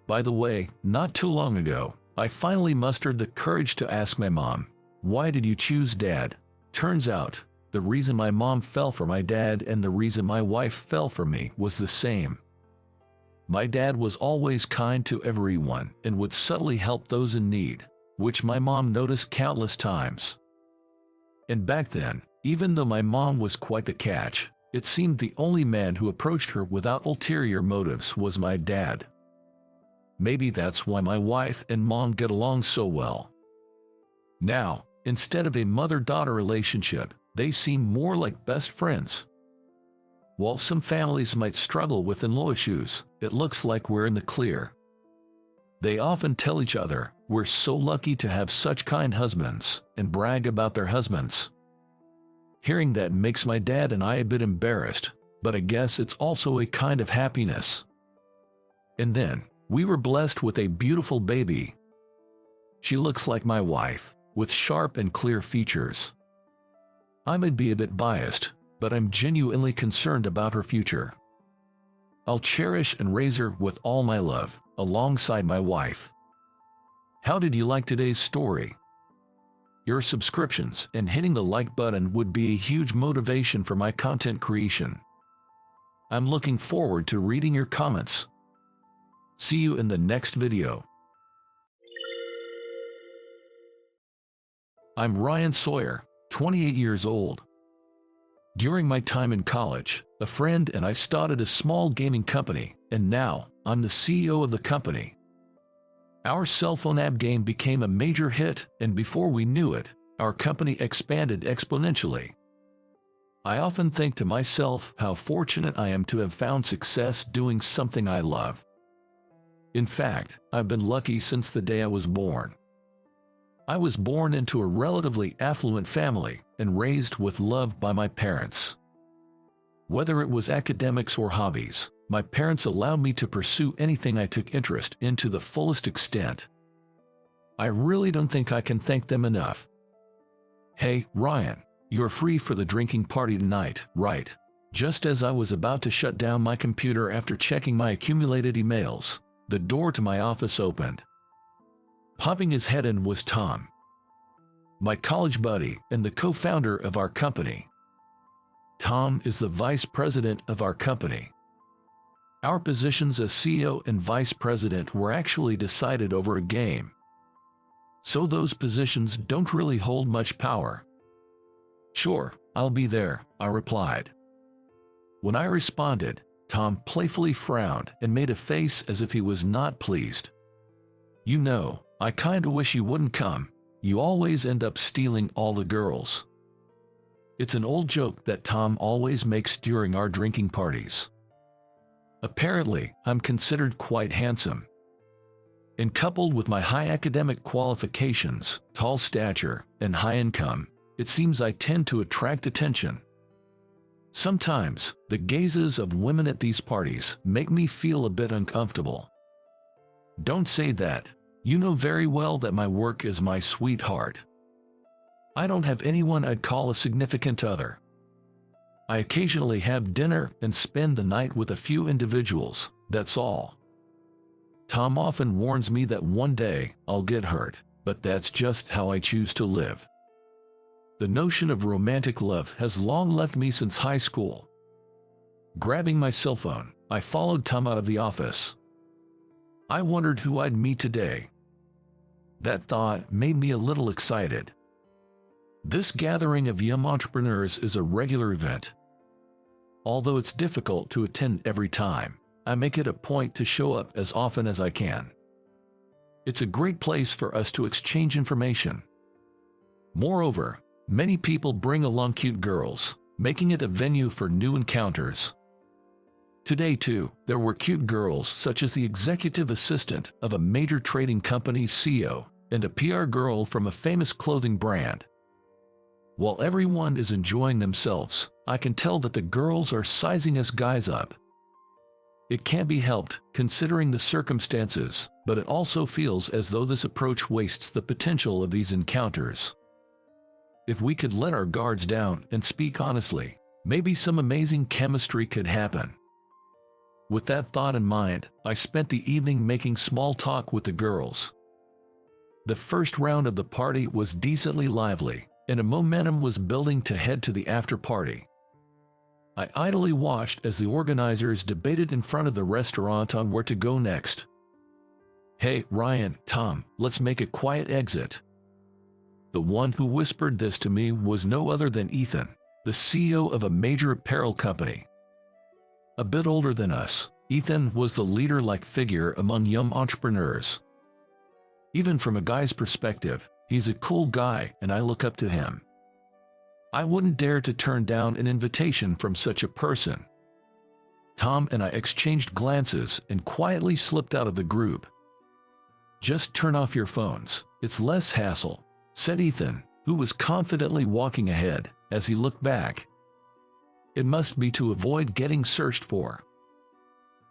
A: By the way, not too long ago, I finally mustered the courage to ask my mom, "Why did you choose Dad?" Turns out, the reason my mom fell for my dad and the reason my wife fell for me was the same. My dad was always kind to everyone and would subtly help those in need, which my mom noticed countless times. And back then, even though my mom was quite the catch, it seemed the only man who approached her without ulterior motives was my dad. Maybe that's why my wife and mom get along so well. Now, instead of a mother-daughter relationship, they seem more like best friends. While some families might struggle with in-law issues, it looks like we're in the clear. They often tell each other, "We're so lucky to have such kind husbands," and brag about their husbands. Hearing that makes my dad and I a bit embarrassed, but I guess it's also a kind of happiness. And then, we were blessed with a beautiful baby. She looks like my wife, with sharp and clear features. I might be a bit biased, but I'm genuinely concerned about her future. I'll cherish and raise her with all my love, alongside my wife. How did you like today's story? Your subscriptions and hitting the like button would be a huge motivation for my content creation. I'm looking forward to reading your comments. See you in the next video. I'm Ryan Sawyer, 28 years old. During my time in college, a friend and I started a small gaming company, and now I'm the CEO of the company. Our cell phone app game became a major hit, and before we knew it, our company expanded exponentially. I often think to myself how fortunate I am to have found success doing something I love. In fact, I've been lucky since the day I was born. I was born into a relatively affluent family and raised with love by my parents. Whether it was academics or hobbies, my parents allowed me to pursue anything I took interest in to the fullest extent. I really don't think I can thank them enough. Hey, Ryan, you're free for the drinking party tonight, right? Just as I was about to shut down my computer after checking my accumulated emails, the door to my office opened. Popping his head in was Tom, my college buddy and the co-founder of our company. Tom is the vice president of our company. Our positions as CEO and vice president were actually decided over a game. So those positions don't really hold much power. "Sure, I'll be there," I replied. When I responded, Tom playfully frowned and made a face as if he was not pleased. "You know, I kinda wish you wouldn't come. You always end up stealing all the girls." It's an old joke that Tom always makes during our drinking parties. Apparently, I'm considered quite handsome. And coupled with my high academic qualifications, tall stature, and high income, it seems I tend to attract attention. Sometimes, the gazes of women at these parties make me feel a bit uncomfortable. Don't say that. You know very well that my work is my sweetheart. I don't have anyone I'd call a significant other. I occasionally have dinner and spend the night with a few individuals, that's all. Tom often warns me that one day I'll get hurt, but that's just how I choose to live. The notion of romantic love has long left me since high school. Grabbing my cell phone, I followed Tom out of the office. I wondered who I'd meet today. That thought made me a little excited. This gathering of young entrepreneurs is a regular event. Although it's difficult to attend every time, I make it a point to show up as often as I can. It's a great place for us to exchange information. Moreover, many people bring along cute girls, making it a venue for new encounters. Today too, there were cute girls such as the executive assistant of a major trading company's CEO and a PR girl from a famous clothing brand. While everyone is enjoying themselves, I can tell that the girls are sizing us guys up. It can't be helped, considering the circumstances, but it also feels as though this approach wastes the potential of these encounters. If we could let our guards down and speak honestly, Maybe some amazing chemistry could happen. With that thought in mind, I spent the evening making small talk with the girls. The first round of the party was decently lively, and a momentum was building to head to the after party. I idly watched as the organizers debated in front of the restaurant on where to go next. "Hey, Ryan, Tom, let's make a quiet exit." The one who whispered this to me was no other than Ethan, the CEO of a major apparel company. A bit older than us, Ethan was the leader-like figure among young entrepreneurs. Even from a guy's perspective, he's a cool guy and I look up to him. I wouldn't dare to turn down an invitation from such a person. Tom and I exchanged glances and quietly slipped out of the group. "Just turn off your phones, it's less hassle," said Ethan, who was confidently walking ahead, as he looked back. "It must be to avoid getting searched for.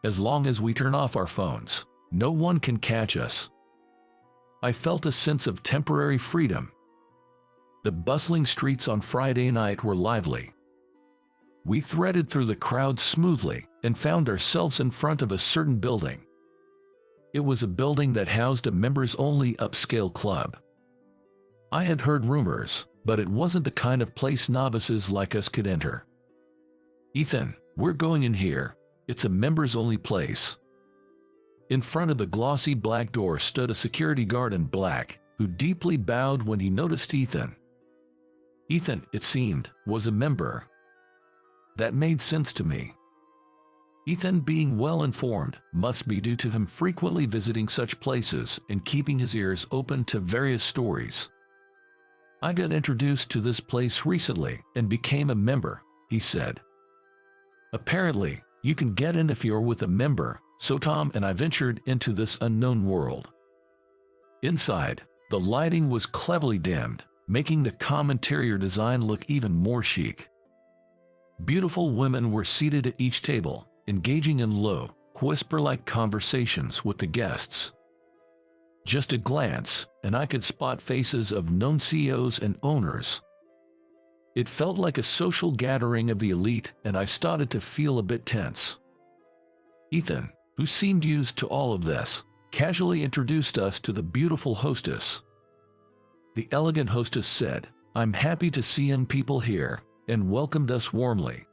A: As long as we turn off our phones, no one can catch us." I felt a sense of temporary freedom. The bustling streets on Friday night were lively. We threaded through the crowd smoothly and found ourselves in front of a certain building. It was a building that housed a members-only upscale club. I had heard rumors, but it wasn't the kind of place novices like us could enter. "Ethan, we're going in here. It's a members-only place." In front of the glossy black door stood a security guard in black, who deeply bowed when he noticed Ethan. Ethan, it seemed, was a member. That made sense to me. Ethan, being well-informed, must be due to him frequently visiting such places and keeping his ears open to various stories. "I got introduced to this place recently and became a member," he said. "Apparently, you can get in if you're with a member, so Tom and I ventured into this unknown world." Inside, the lighting was cleverly dimmed, making the calm interior design look even more chic. Beautiful women were seated at each table, engaging in low, whisper-like conversations with the guests. Just a glance, and I could spot faces of known CEOs and owners. It felt like a social gathering of the elite, and I started to feel a bit tense. Ethan, who seemed used to all of this, casually introduced us to the beautiful hostess. The elegant hostess said, "I'm happy to see young people here," and welcomed us warmly.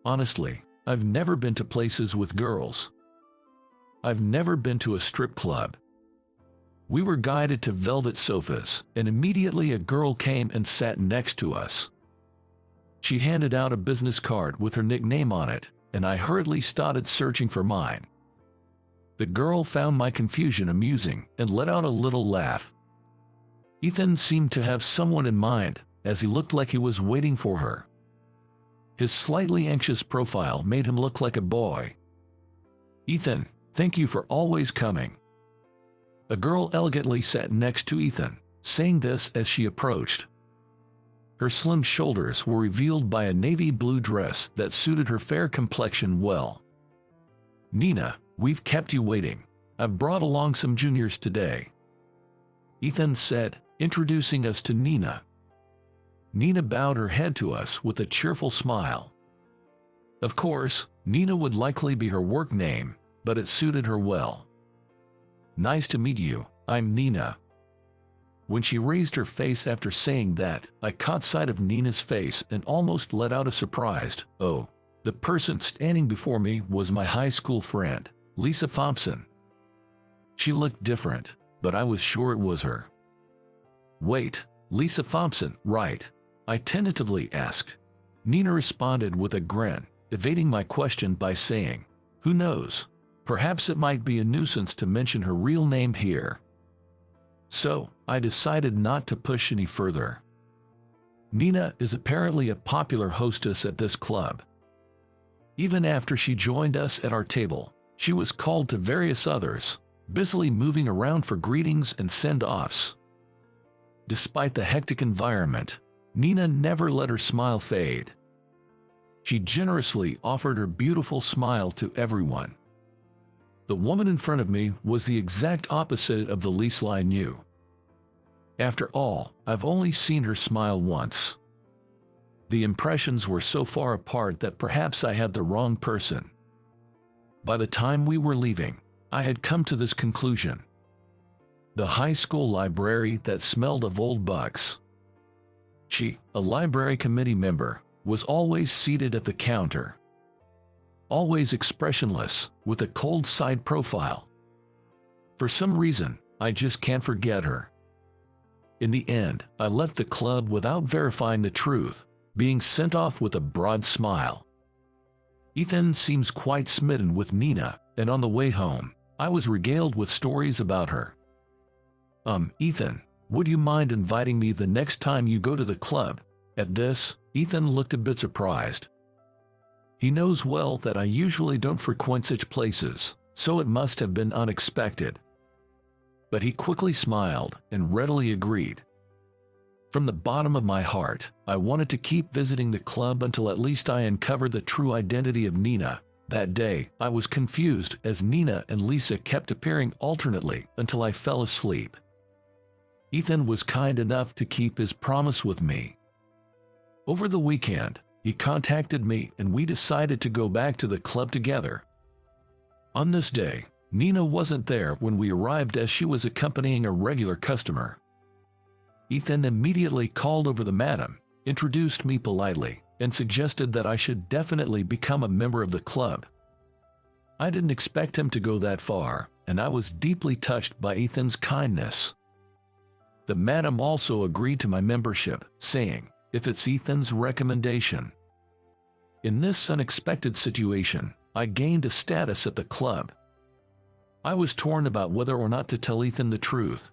A: Honestly, I've never been to places with girls. I've never been to a strip club. We were guided to velvet sofas, and immediately a girl came and sat next to us. She handed out a business card with her nickname on it, and I hurriedly started searching for mine. The girl found my confusion amusing and let out a little laugh. Ethan seemed to have someone in mind, as he looked like he was waiting for her. His slightly anxious profile made him look like a boy. "Ethan, thank you for always coming." A girl elegantly sat next to Ethan, saying this as she approached. Her slim shoulders were revealed by a navy blue dress that suited her fair complexion well. "Nina, we've kept you waiting. I've brought along some juniors today," Ethan said, introducing us to Nina. Nina bowed her head to us with a cheerful smile. Of course, Nina would likely be her work name, but it suited her well. "Nice to meet you, I'm Nina." When she raised her face after saying that, I caught sight of Nina's face and almost let out a surprised, "Oh." The person standing before me was my high school friend, Lisa Thompson. She looked different, but I was sure it was her. "Wait, Lisa Thompson, right?" I tentatively asked. Nina responded with a grin, evading my question by saying, "Who knows? Perhaps it might be a nuisance to mention her real name here." So, I decided not to push any further. Nina is apparently a popular hostess at this club. Even after she joined us at our table, she was called to various others, busily moving around for greetings and send-offs. Despite the hectic environment, Nina never let her smile fade. She generously offered her beautiful smile to everyone. The woman in front of me was the exact opposite of the Lisa I knew. After all, I've only seen her smile once. The impressions were so far apart that perhaps I had the wrong person. By the time we were leaving, I had come to this conclusion. The high school library that smelled of old books. She, a library committee member, was always seated at the counter. Always expressionless, with a cold side profile. For some reason, I just can't forget her. In the end, I left the club without verifying the truth, being sent off with a broad smile. Ethan seems quite smitten with Nina, and on the way home, I was regaled with stories about her. Ethan, would you mind inviting me the next time you go to the club? At this, Ethan looked a bit surprised. He knows well that I usually don't frequent such places, so it must have been unexpected. But he quickly smiled and readily agreed. From the bottom of my heart, I wanted to keep visiting the club until at least I uncovered the true identity of Nina. That day, I was confused as Nina and Lisa kept appearing alternately until I fell asleep. Ethan was kind enough to keep his promise with me. Over the weekend, he contacted me and we decided to go back to the club together. On this day, Nina wasn't there when we arrived as she was accompanying a regular customer. Ethan immediately called over the madam, introduced me politely, and suggested that I should definitely become a member of the club. I didn't expect him to go that far, and I was deeply touched by Ethan's kindness. The madam also agreed to my membership, saying, if it's Ethan's recommendation. In this unexpected situation, I gained a status at the club. I was torn about whether or not to tell Ethan the truth.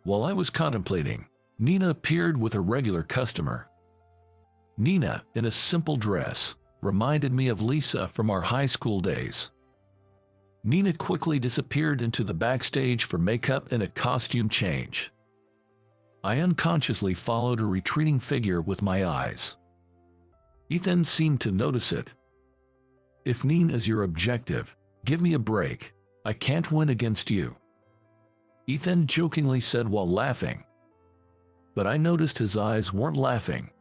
A: While I was contemplating, Nina appeared with a regular customer. Nina, in a simple dress, reminded me of Lisa from our high school days. Nina quickly disappeared into the backstage for makeup and a costume change. I unconsciously followed her retreating figure with my eyes. Ethan seemed to notice it. If Nina's your objective, give me a break. I can't win against you, Ethan jokingly said while laughing. But I noticed his eyes weren't laughing.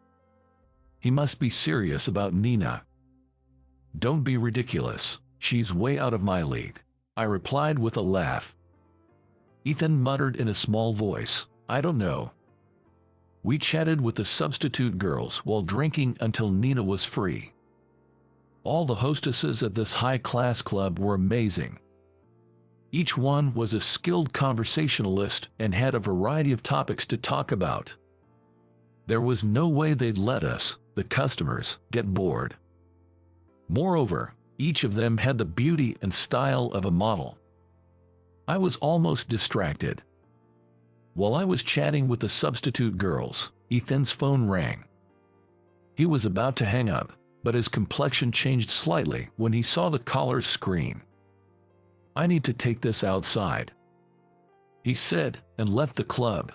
A: He must be serious about Nina. Don't be ridiculous, she's way out of my league, I replied with a laugh. Ethan muttered in a small voice, I don't know. We chatted with the substitute girls while drinking until Nina was free. All the hostesses at this high-class club were amazing. Each one was a skilled conversationalist and had a variety of topics to talk about. There was no way they'd let us, the customers, get bored. Moreover, each of them had the beauty and style of a model. I was almost distracted. While I was chatting with the substitute girls, Ethan's phone rang. He was about to hang up, but his complexion changed slightly when he saw the caller's screen. I need to take this outside, he said, and left the club.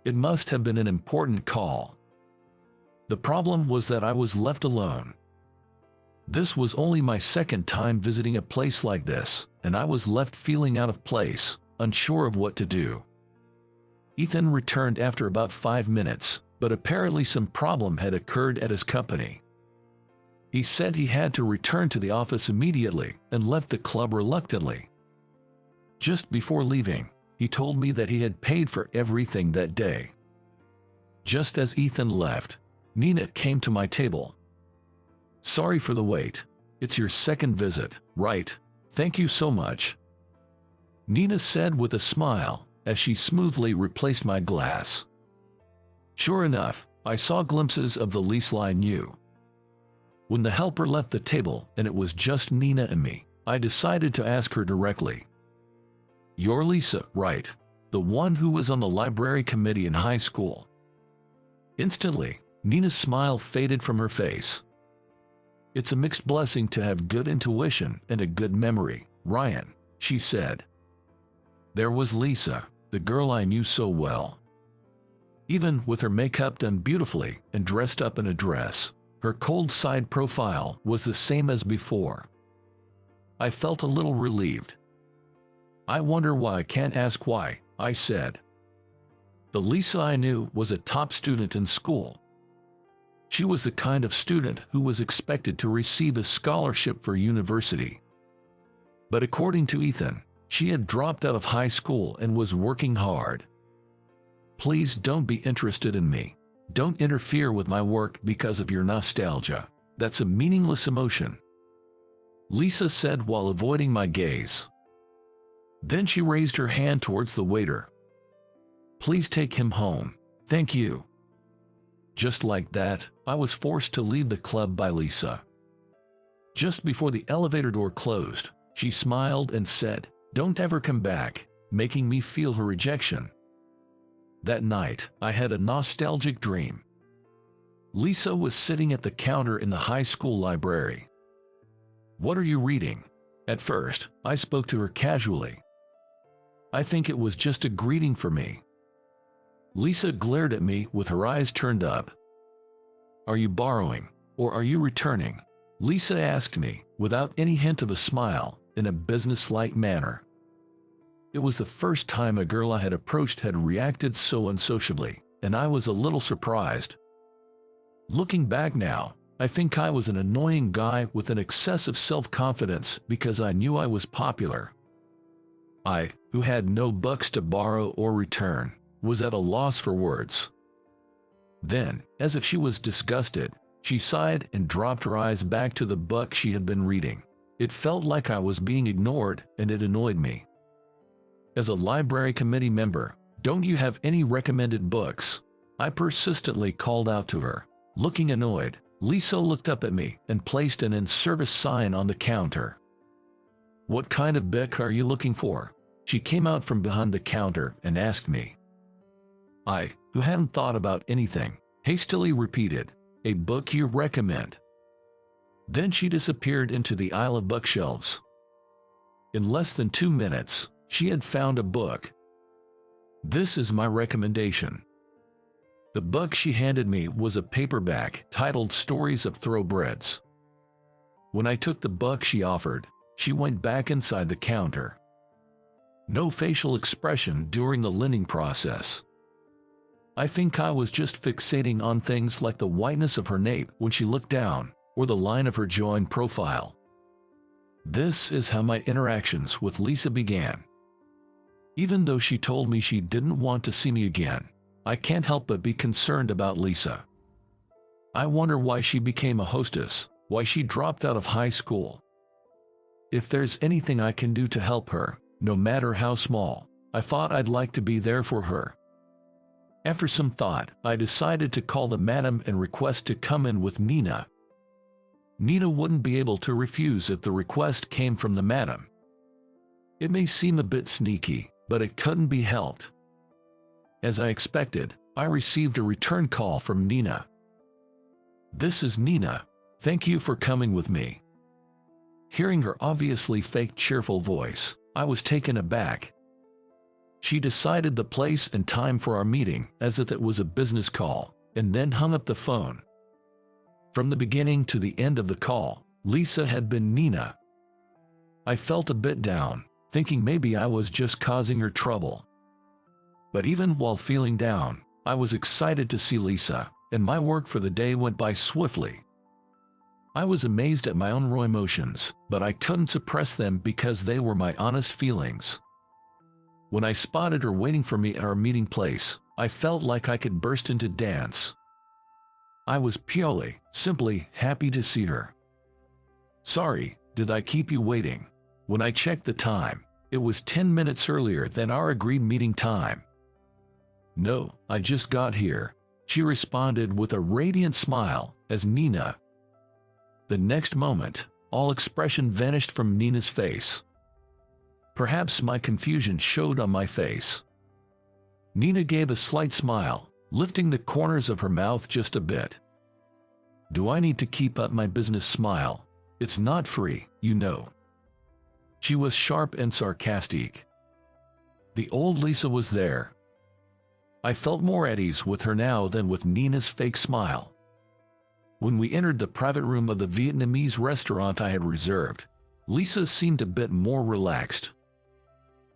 A: It must have been an important call. The problem was that I was left alone. This was only my second time visiting a place like this, and I was left feeling out of place, unsure of what to do. Ethan returned after about 5 minutes, but apparently some problem had occurred at his company. He said he had to return to the office immediately and left the club reluctantly. Just before leaving, he told me that he had paid for everything that day. Just as Ethan left, Nina came to my table. Sorry for the wait. It's your second visit, right? Thank you so much, Nina said with a smile as she smoothly replaced my glass. Sure enough, I saw glimpses of the Lisa I knew. When the helper left the table and it was just Nina and me, I decided to ask her directly. You're Lisa, right? The one who was on the library committee in high school. Instantly, Nina's smile faded from her face. It's a mixed blessing to have good intuition and a good memory, Ryan, she said. There was Lisa, the girl I knew so well. Even with her makeup done beautifully and dressed up in a dress, her cold side profile was the same as before. I felt a little relieved. I wonder why I can't ask why, I said. The Lisa I knew was a top student in school. She was the kind of student who was expected to receive a scholarship for university. But according to Ethan, she had dropped out of high school and was working hard. Please don't be interested in me. Don't interfere with my work because of your nostalgia. That's a meaningless emotion, Lisa said while avoiding my gaze. Then she raised her hand towards the waiter. Please take him home. Thank you. Just like that, I was forced to leave the club by Lisa. Just before the elevator door closed, she smiled and said, "Don't ever come back," making me feel her rejection. That night, I had a nostalgic dream. Lisa was sitting at the counter in the high school library. "What are you reading?" At first, I spoke to her casually. I think it was just a greeting for me. Lisa glared at me with her eyes turned up. "Are you borrowing, or are you returning?" Lisa asked me, without any hint of a smile, in a business-like manner. It was the first time a girl I had approached had reacted so unsociably, and I was a little surprised. Looking back now, I think I was an annoying guy with an excessive self-confidence because I knew I was popular. I, who had no bucks to borrow or return, was at a loss for words. Then, as if she was disgusted, she sighed and dropped her eyes back to the book she had been reading. It felt like I was being ignored, and it annoyed me. As a library committee member, "Don't you have any recommended books?" I persistently called out to her. Looking annoyed, Lisa looked up at me and placed an in-service sign on the counter. "What kind of book are you looking for?" She came out from behind the counter and asked me. I, who hadn't thought about anything, hastily repeated, "A book you recommend." Then she disappeared into the aisle of bookshelves. In less than 2 minutes, she had found a book. This is my recommendation. The book she handed me was a paperback titled Stories of Thoroughbreds. When I took the book she offered, she went back inside the counter. No facial expression during the lending process. I think I was just fixating on things like the whiteness of her nape when she looked down, or the line of her joined profile. This is how my interactions with Lisa began. Even though she told me she didn't want to see me again, I can't help but be concerned about Lisa. I wonder why she became a hostess, why she dropped out of high school. If there's anything I can do to help her, no matter how small, I thought I'd like to be there for her. After some thought, I decided to call the madam and request to come in with Nina. Nina wouldn't be able to refuse if the request came from the madam. It may seem a bit sneaky, but it couldn't be helped. As I expected, I received a return call from Nina. "This is Nina. Thank you for coming with me." Hearing her obviously fake cheerful voice, I was taken aback. She decided the place and time for our meeting as if it was a business call, and then hung up the phone. From the beginning to the end of the call, Lisa had been Nina. I felt a bit down, thinking maybe I was just causing her trouble. But even while feeling down, I was excited to see Lisa, and my work for the day went by swiftly. I was amazed at my own raw emotions, but I couldn't suppress them because they were my honest feelings. When I spotted her waiting for me at our meeting place, I felt like I could burst into dance. I was purely, simply happy to see her. "Sorry, did I keep you waiting?" When I checked the time, it was 10 minutes earlier than our agreed meeting time. "No, I just got here," she responded with a radiant smile as Nina. The next moment, all expression vanished from Nina's face. Perhaps my confusion showed on my face. Nina gave a slight smile, lifting the corners of her mouth just a bit. Do I need to keep up my business smile? It's not free, you know. She was sharp and sarcastic. The old Lisa was there. I felt more at ease with her now than with Nina's fake smile. When we entered the private room of the Vietnamese restaurant I had reserved, Lisa seemed a bit more relaxed.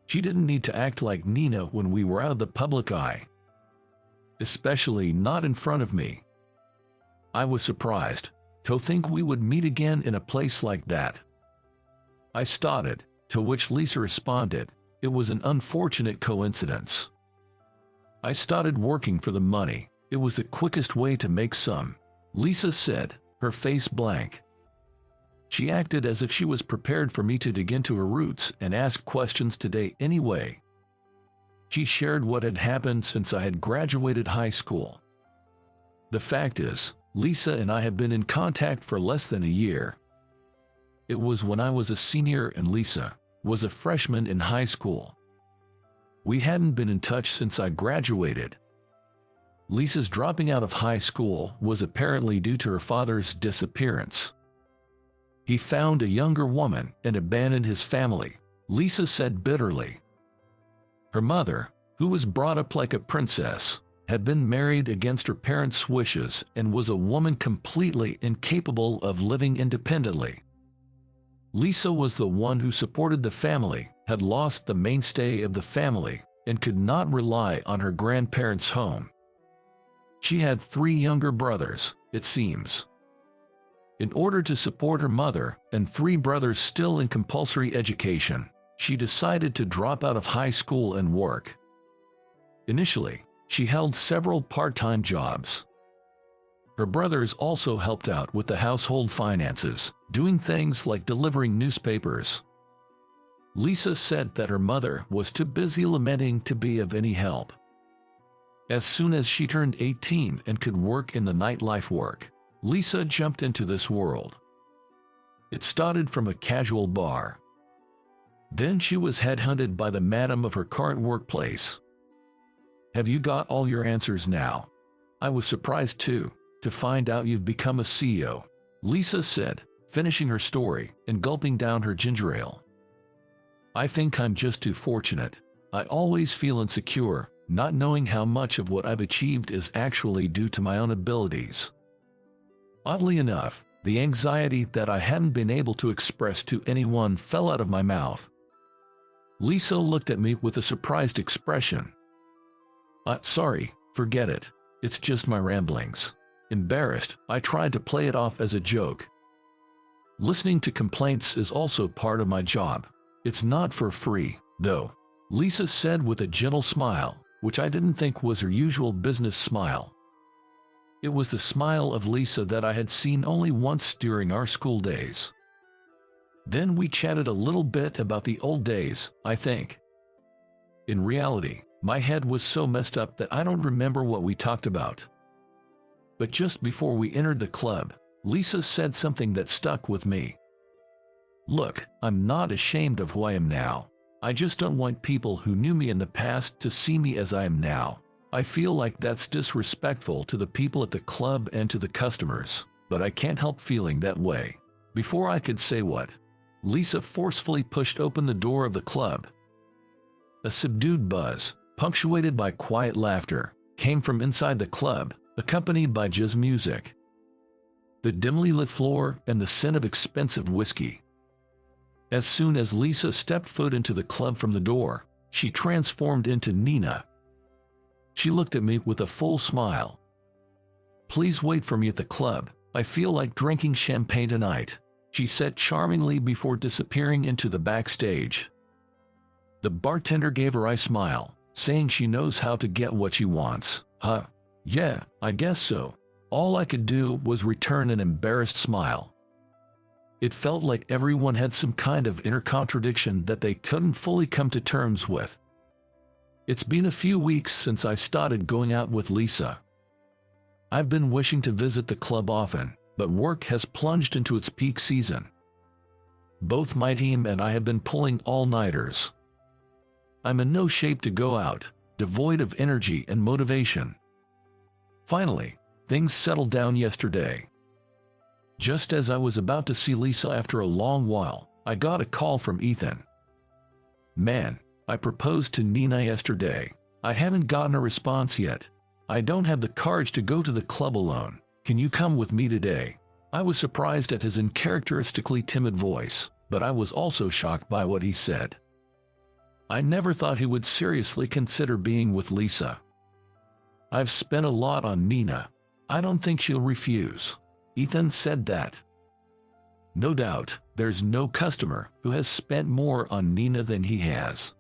A: She didn't need to act like Nina when we were out of the public eye. Especially not in front of me. I was surprised to think we would meet again in a place like that. I started, to which Lisa responded, "It was an unfortunate coincidence. I started working for the money. It was the quickest way to make some," Lisa said, her face blank. She acted as if she was prepared for me to dig into her roots and ask questions today anyway. She shared what had happened since I had graduated high school. The fact is, Lisa and I have been in contact for less than a year. It was when I was a senior and Lisa was a freshman in high school. We hadn't been in touch since I graduated. Lisa's dropping out of high school was apparently due to her father's disappearance. He found a younger woman and abandoned his family, Lisa said bitterly. Her mother, who was brought up like a princess, had been married against her parents' wishes and was a woman completely incapable of living independently. Lisa was the one who supported the family, had lost the mainstay of the family, and could not rely on her grandparents' home. She had 3 younger brothers, it seems. In order to support her mother and 3 brothers still in compulsory education, she decided to drop out of high school and work. Initially, she held several part-time jobs. Her brothers also helped out with the household finances, doing things like delivering newspapers. Lisa said that her mother was too busy lamenting to be of any help. As soon as she turned 18 and could work in the nightlife work, Lisa jumped into this world. It started from a casual bar. Then she was headhunted by the madam of her current workplace. "Have you got all your answers now? I was surprised too, to find out you've become a CEO," Lisa said, finishing her story and gulping down her ginger ale. "I think I'm just too fortunate. I always feel insecure, not knowing how much of what I've achieved is actually due to my own abilities. Oddly enough, the anxiety that I hadn't been able to express to anyone fell out of my mouth." Lisa looked at me with a surprised expression. Sorry, forget it. It's just my ramblings." Embarrassed, I tried to play it off as a joke. "Listening to complaints is also part of my job. It's not for free, though," Lisa said with a gentle smile, which I didn't think was her usual business smile. It was the smile of Lisa that I had seen only once during our school days. Then we chatted a little bit about the old days, I think. In reality, my head was so messed up that I don't remember what we talked about. But just before we entered the club, Lisa said something that stuck with me. "Look, I'm not ashamed of who I am now. I just don't want people who knew me in the past to see me as I am now. I feel like that's disrespectful to the people at the club and to the customers, but I can't help feeling that way." Before I could say what, Lisa forcefully pushed open the door of the club. A subdued buzz, punctuated by quiet laughter, came from inside the club, accompanied by jazz music, the dimly lit floor, and the scent of expensive whiskey. As soon as Lisa stepped foot into the club from the door, she transformed into Nina. She looked at me with a full smile. "Please wait for me at the club. I feel like drinking champagne tonight," she said charmingly before disappearing into the backstage. The bartender gave her a smile, saying she knows how to get what she wants. "Huh? Yeah, I guess so." All I could do was return an embarrassed smile. It felt like everyone had some kind of inner contradiction that they couldn't fully come to terms with. It's been a few weeks since I started going out with Lisa. I've been wishing to visit the club often, but work has plunged into its peak season. Both my team and I have been pulling all-nighters. I'm in no shape to go out, devoid of energy and motivation. Finally, things settled down yesterday. Just as I was about to see Lisa after a long while, I got a call from Ethan. "Man, I proposed to Nina yesterday. I haven't gotten a response yet. I don't have the courage to go to the club alone. Can you come with me today?" I was surprised at his uncharacteristically timid voice, but I was also shocked by what he said. I never thought he would seriously consider being with Lisa. I've spent a lot on Nina. I don't think she'll refuse. Ethan said that. No doubt, there's no customer who has spent more on Nina than he has.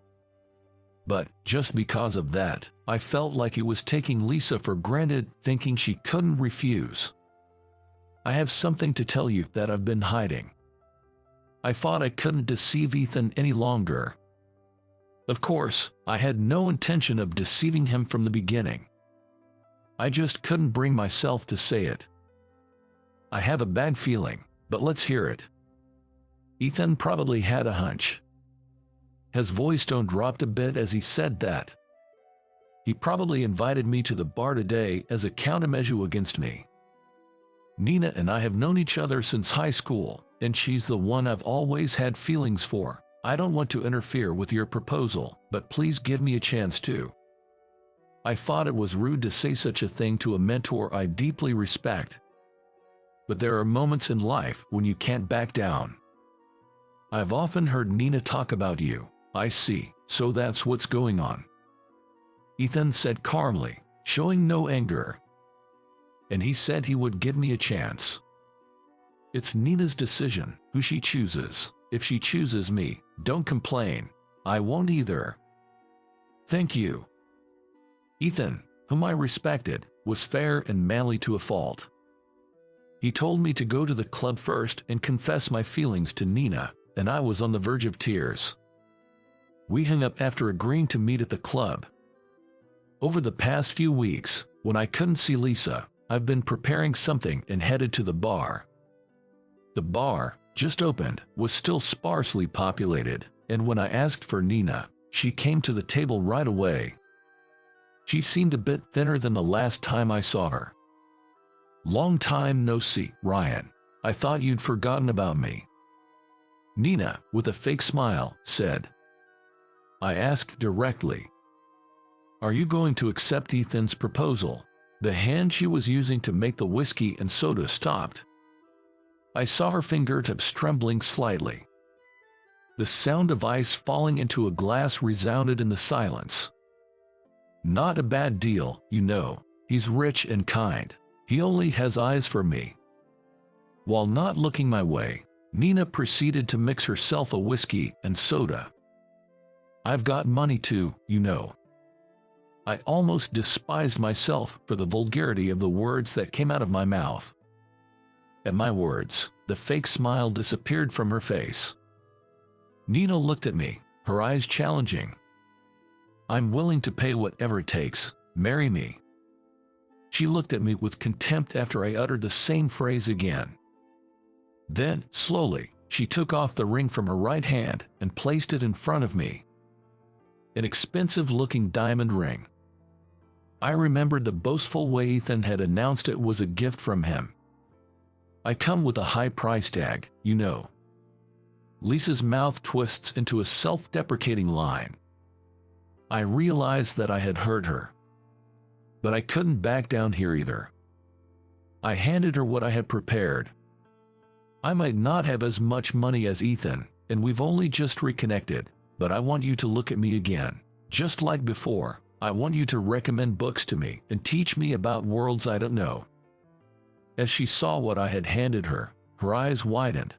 A: But just because of that, I felt like he was taking Lisa for granted, thinking she couldn't refuse. I have something to tell you that I've been hiding. I thought I couldn't deceive Ethan any longer. Of course, I had no intention of deceiving him from the beginning. I just couldn't bring myself to say it. I have a bad feeling, but let's hear it. Ethan probably had a hunch. His voice tone dropped a bit as he said that. He probably invited me to the bar today as a countermeasure against me. Nina and I have known each other since high school, and she's the one I've always had feelings for. I don't want to interfere with your proposal, but please give me a chance to. I thought it was rude to say such a thing to a mentor I deeply respect. But there are moments in life when you can't back down. I've often heard Nina talk about you. I see, so that's what's going on. Ethan said calmly, showing no anger. And he said he would give me a chance. It's Nina's decision, who she chooses. If she chooses me, don't complain. I won't either. Thank you. Ethan, whom I respected, was fair and manly to a fault. He told me to go to the club first and confess my feelings to Nina, and I was on the verge of tears. We hung up after agreeing to meet at the club. Over the past few weeks, when I couldn't see Lisa, I've been preparing something and headed to the bar. The bar, just opened, was still sparsely populated, and when I asked for Nina, she came to the table right away. She seemed a bit thinner than the last time I saw her. Long time no see, Ryan. I thought you'd forgotten about me. Nina, with a fake smile, said. I asked directly. Are you going to accept Ethan's proposal? The hand she was using to make the whiskey and soda stopped. I saw her fingertips trembling slightly. The sound of ice falling into a glass resounded in the silence. Not a bad deal, you know. He's rich and kind. He only has eyes for me. While not looking my way, Nina proceeded to mix herself a whiskey and soda. I've got money too, you know. I almost despised myself for the vulgarity of the words that came out of my mouth. At my words, the fake smile disappeared from her face. Nina looked at me, her eyes challenging. I'm willing to pay whatever it takes. Marry me. She looked at me with contempt after I uttered the same phrase again. Then, slowly, she took off the ring from her right hand and placed it in front of me. An expensive-looking diamond ring. I remembered the boastful way Ethan had announced it was a gift from him. I come with a high price tag, you know. Lisa's mouth twists into a self-deprecating line. I realized that I had hurt her. But I couldn't back down here either. I handed her what I had prepared. I might not have as much money as Ethan, and we've only just reconnected, but I want you to look at me again. Just like before, I want you to recommend books to me and teach me about worlds I don't know. As she saw what I had handed her, her eyes widened.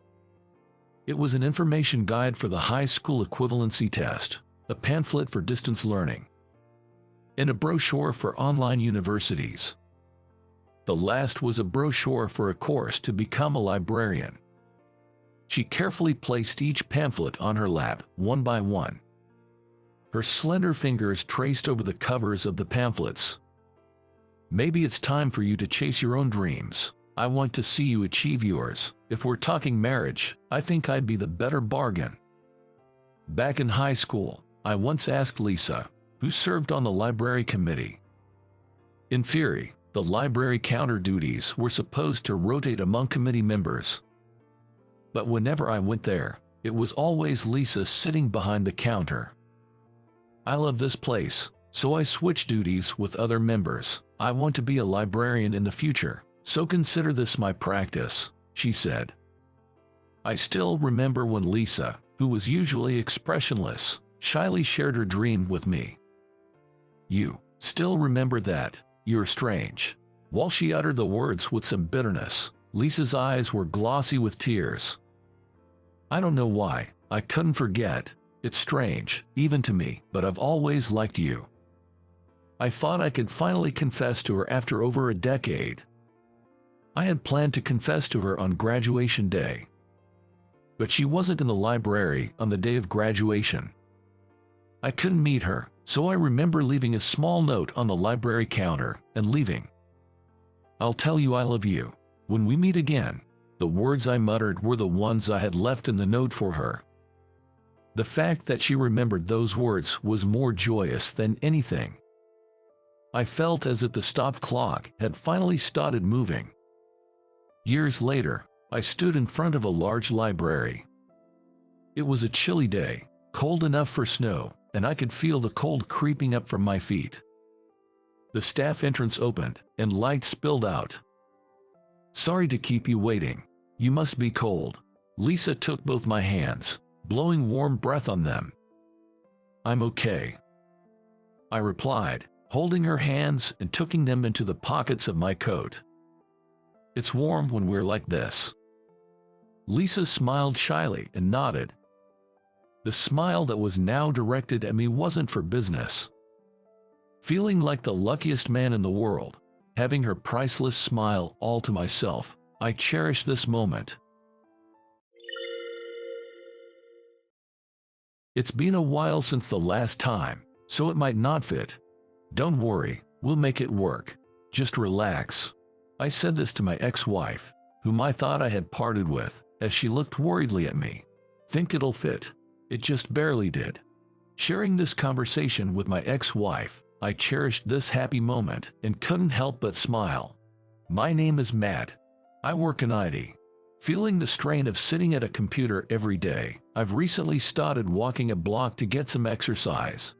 A: It was an information guide for the high school equivalency test, a pamphlet for distance learning, and a brochure for online universities. The last was a brochure for a course to become a librarian. She carefully placed each pamphlet on her lap, one by one. Her slender fingers traced over the covers of the pamphlets. Maybe it's time for you to chase your own dreams. I want to see you achieve yours. If we're talking marriage, I think I'd be the better bargain. Back in high school, I once asked Lisa, who served on the library committee. In theory, the library counter duties were supposed to rotate among committee members. But whenever I went there, it was always Lisa sitting behind the counter. I love this place, so I switched duties with other members. I want to be a librarian in the future, so consider this my practice, she said. I still remember when Lisa, who was usually expressionless, shyly shared her dream with me. You still remember that? You're strange. While she uttered the words with some bitterness, Lisa's eyes were glossy with tears. I don't know why, I couldn't forget. It's strange, even to me, but I've always liked you. I thought I could finally confess to her after over a decade. I had planned to confess to her on graduation day. But she wasn't in the library on the day of graduation. I couldn't meet her, so I remember leaving a small note on the library counter and leaving. I'll tell you I love you when we meet again. The words I muttered were the ones I had left in the note for her. The fact that she remembered those words was more joyous than anything. I felt as if the stopped clock had finally started moving. Years later, I stood in front of a large library. It was a chilly day, cold enough for snow, and I could feel the cold creeping up from my feet. The staff entrance opened, and light spilled out. Sorry to keep you waiting. You must be cold. Lisa took both my hands, blowing warm breath on them. I'm okay, I replied, holding her hands and tucking them into the pockets of my coat. It's warm when we're like this. Lisa smiled shyly and nodded. The smile that was now directed at me wasn't for business. Feeling like the luckiest man in the world, having her priceless smile all to myself, I cherished this moment. It's been a while since the last time, so it might not fit. Don't worry, we'll make it work. Just relax. I said this to my ex-wife, whom I thought I had parted with, as she looked worriedly at me. Think it'll fit? It just barely did. Sharing this conversation with my ex-wife, I cherished this happy moment and couldn't help but smile. My name is Matt. I work in IT. Feeling the strain of sitting at a computer every day, I've recently started walking a block to get some exercise.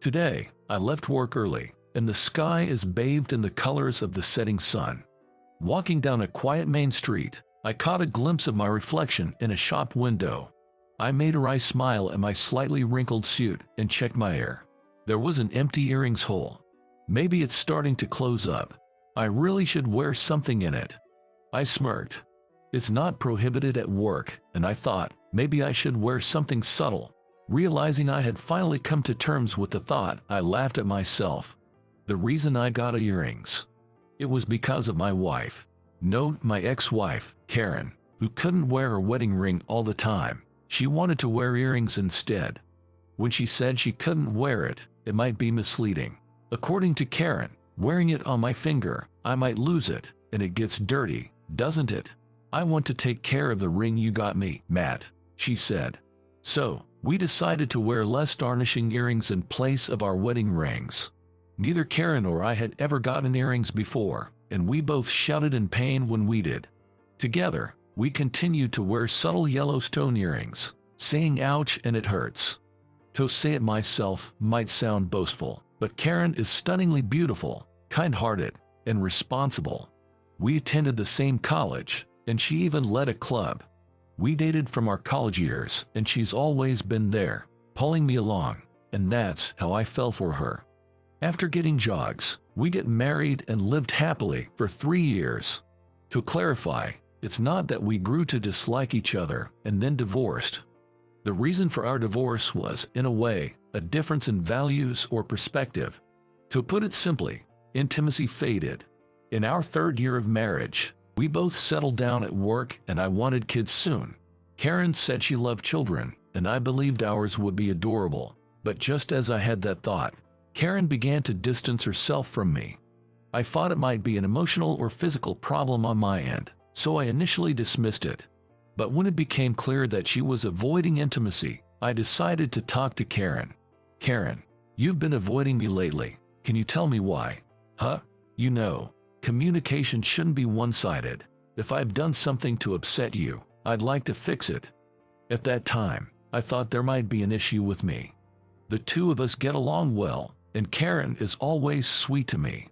A: Today, I left work early, and the sky is bathed in the colors of the setting sun. Walking down a quiet main street, I caught a glimpse of my reflection in a shop window. I made her eyes smile at my slightly wrinkled suit and checked my hair. There was an empty earrings hole. Maybe it's starting to close up. I really should wear something in it. I smirked. It's not prohibited at work, and I thought maybe I should wear something subtle. Realizing I had finally come to terms with the thought, I laughed at myself. The reason I got earrings. It was because of my wife. No, my ex-wife, Karen, who couldn't wear her wedding ring all the time. She wanted to wear earrings instead. When she said she couldn't wear it, it might be misleading. According to Karen, wearing it on my finger, I might lose it, and it gets dirty, doesn't it? I want to take care of the ring you got me, Matt, she said. So, we decided to wear less tarnishing earrings in place of our wedding rings. Neither Karen or I had ever gotten earrings before, and we both shouted in pain when we did. Together, we continued to wear subtle yellow stone earrings, saying ouch and it hurts. To say it myself might sound boastful, but Karen is stunningly beautiful, kind-hearted, and responsible. We attended the same college, and she even led a club. We dated from our college years, and she's always been there, pulling me along, and that's how I fell for her. After getting jogs, we get married and lived happily for 3 years. To clarify, it's not that we grew to dislike each other and then divorced. The reason for our divorce was, in a way, a difference in values or perspective. To put it simply, intimacy faded. In our 3rd year of marriage, we both settled down at work and I wanted kids soon. Karen said she loved children, and I believed ours would be adorable. But just as I had that thought, Karen began to distance herself from me. I thought it might be an emotional or physical problem on my end, so I initially dismissed it. But when it became clear that she was avoiding intimacy, I decided to talk to Karen. Karen, you've been avoiding me lately. Can you tell me why? Huh? You know, communication shouldn't be one-sided. If I've done something to upset you, I'd like to fix it. At that time, I thought there might be an issue with me. The two of us get along well, and Karen is always sweet to me.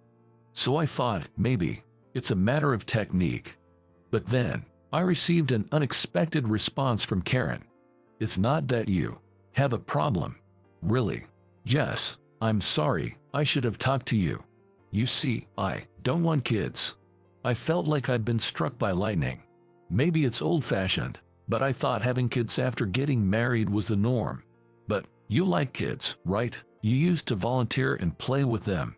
A: So I thought maybe it's a matter of technique. But then, I received an unexpected response from Karen. It's not that you have a problem. Really? Yes, I'm sorry, I should have talked to you. You see, I don't want kids. I felt like I'd been struck by lightning. Maybe it's old-fashioned, but I thought having kids after getting married was the norm. But you like kids, right? You used to volunteer and play with them.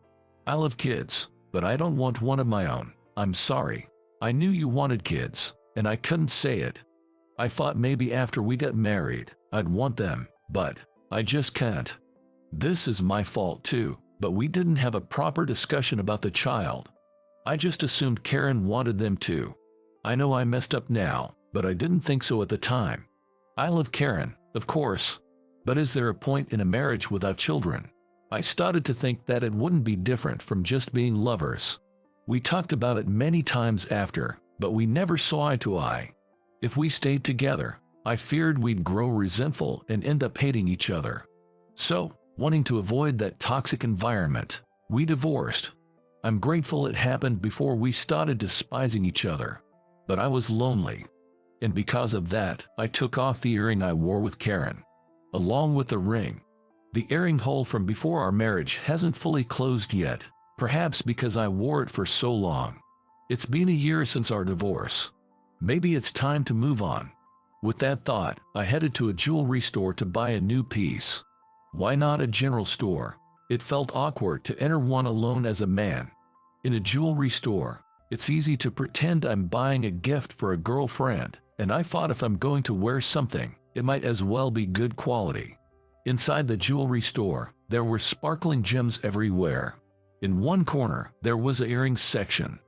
A: I love kids, but I don't want one of my own. I'm sorry. I knew you wanted kids, and I couldn't say it. I thought maybe after we got married, I'd want them, but I just can't. This is my fault too, but we didn't have a proper discussion about the child. I just assumed Karen wanted them too. I know I messed up now, but I didn't think so at the time. I love Karen, of course, but is there a point in a marriage without children? I started to think that it wouldn't be different from just being lovers. We talked about it many times after, but we never saw eye to eye. If we stayed together, I feared we'd grow resentful and end up hating each other. So, wanting to avoid that toxic environment, we divorced. I'm grateful it happened before we started despising each other. But I was lonely. And because of that, I took off the earring I wore with Karen. Along with the ring. The earring hole from before our marriage hasn't fully closed yet, perhaps because I wore it for so long. It's been a year since our divorce. Maybe it's time to move on. With that thought, I headed to a jewelry store to buy a new piece. Why not a general store? It felt awkward to enter one alone as a man. In a jewelry store, it's easy to pretend I'm buying a gift for a girlfriend, and I thought if I'm going to wear something, it might as well be good quality. Inside the jewelry store, there were sparkling gems everywhere. In one corner, there was an earrings section.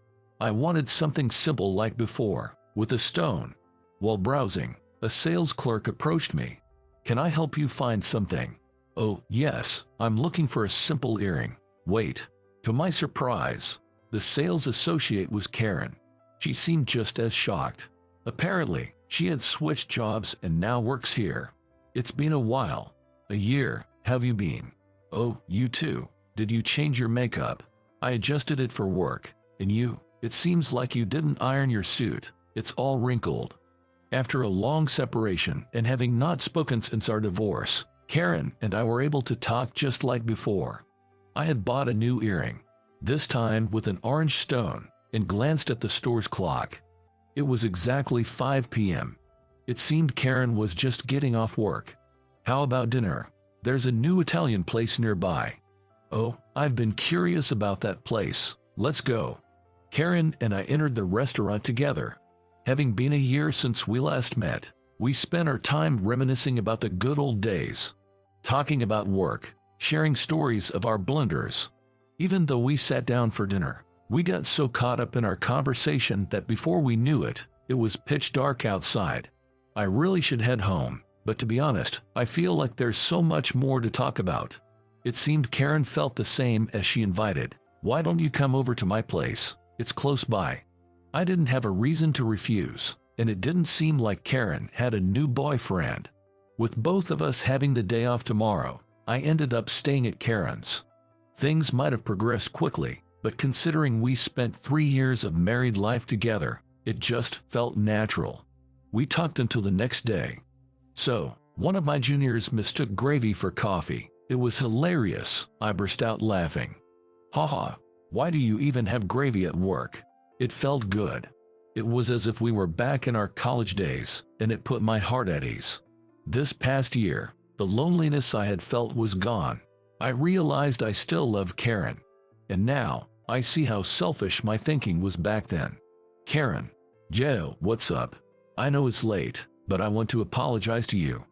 A: I wanted something simple like before, with a stone. While browsing, a sales clerk approached me. "Can I help you find something?" "Oh, yes, I'm looking for a simple earring." Wait. To my surprise, the sales associate was Karen. She seemed just as shocked. Apparently, she had switched jobs and now works here. "It's been a while. A year, have you been?" "Oh, you too. Did you change your makeup?" "I adjusted it for work. And you? It seems like you didn't iron your suit. It's all wrinkled." After a long separation and having not spoken since our divorce, Karen and I were able to talk just like before. I had bought a new earring, this time with an orange stone, and glanced at the store's clock. It was exactly 5 p.m. It seemed Karen was just getting off work. "How about dinner? There's a new Italian place nearby." "Oh, I've been curious about that place. Let's go." Karen and I entered the restaurant together. Having been a year since we last met, we spent our time reminiscing about the good old days, talking about work, sharing stories of our blunders. Even though we sat down for dinner, we got so caught up in our conversation that before we knew it, it was pitch dark outside. I really should head home, but to be honest, I feel like there's so much more to talk about. It seemed Karen felt the same as she invited. "Why don't you come over to my place? It's close by." I didn't have a reason to refuse, and it didn't seem like Karen had a new boyfriend. With both of us having the day off tomorrow, I ended up staying at Karen's. Things might have progressed quickly, but considering we spent 3 years of married life together, it just felt natural. We talked until the next day. So, one of my juniors mistook gravy for coffee. It was hilarious. I burst out laughing. "Haha, why do you even have gravy at work?" It felt good. It was as if we were back in our college days, and it put my heart at ease. This past year, the loneliness I had felt was gone. I realized I still loved Karen. And now, I see how selfish my thinking was back then. "Karen, Joe, what's up? I know it's late, but I want to apologize to you.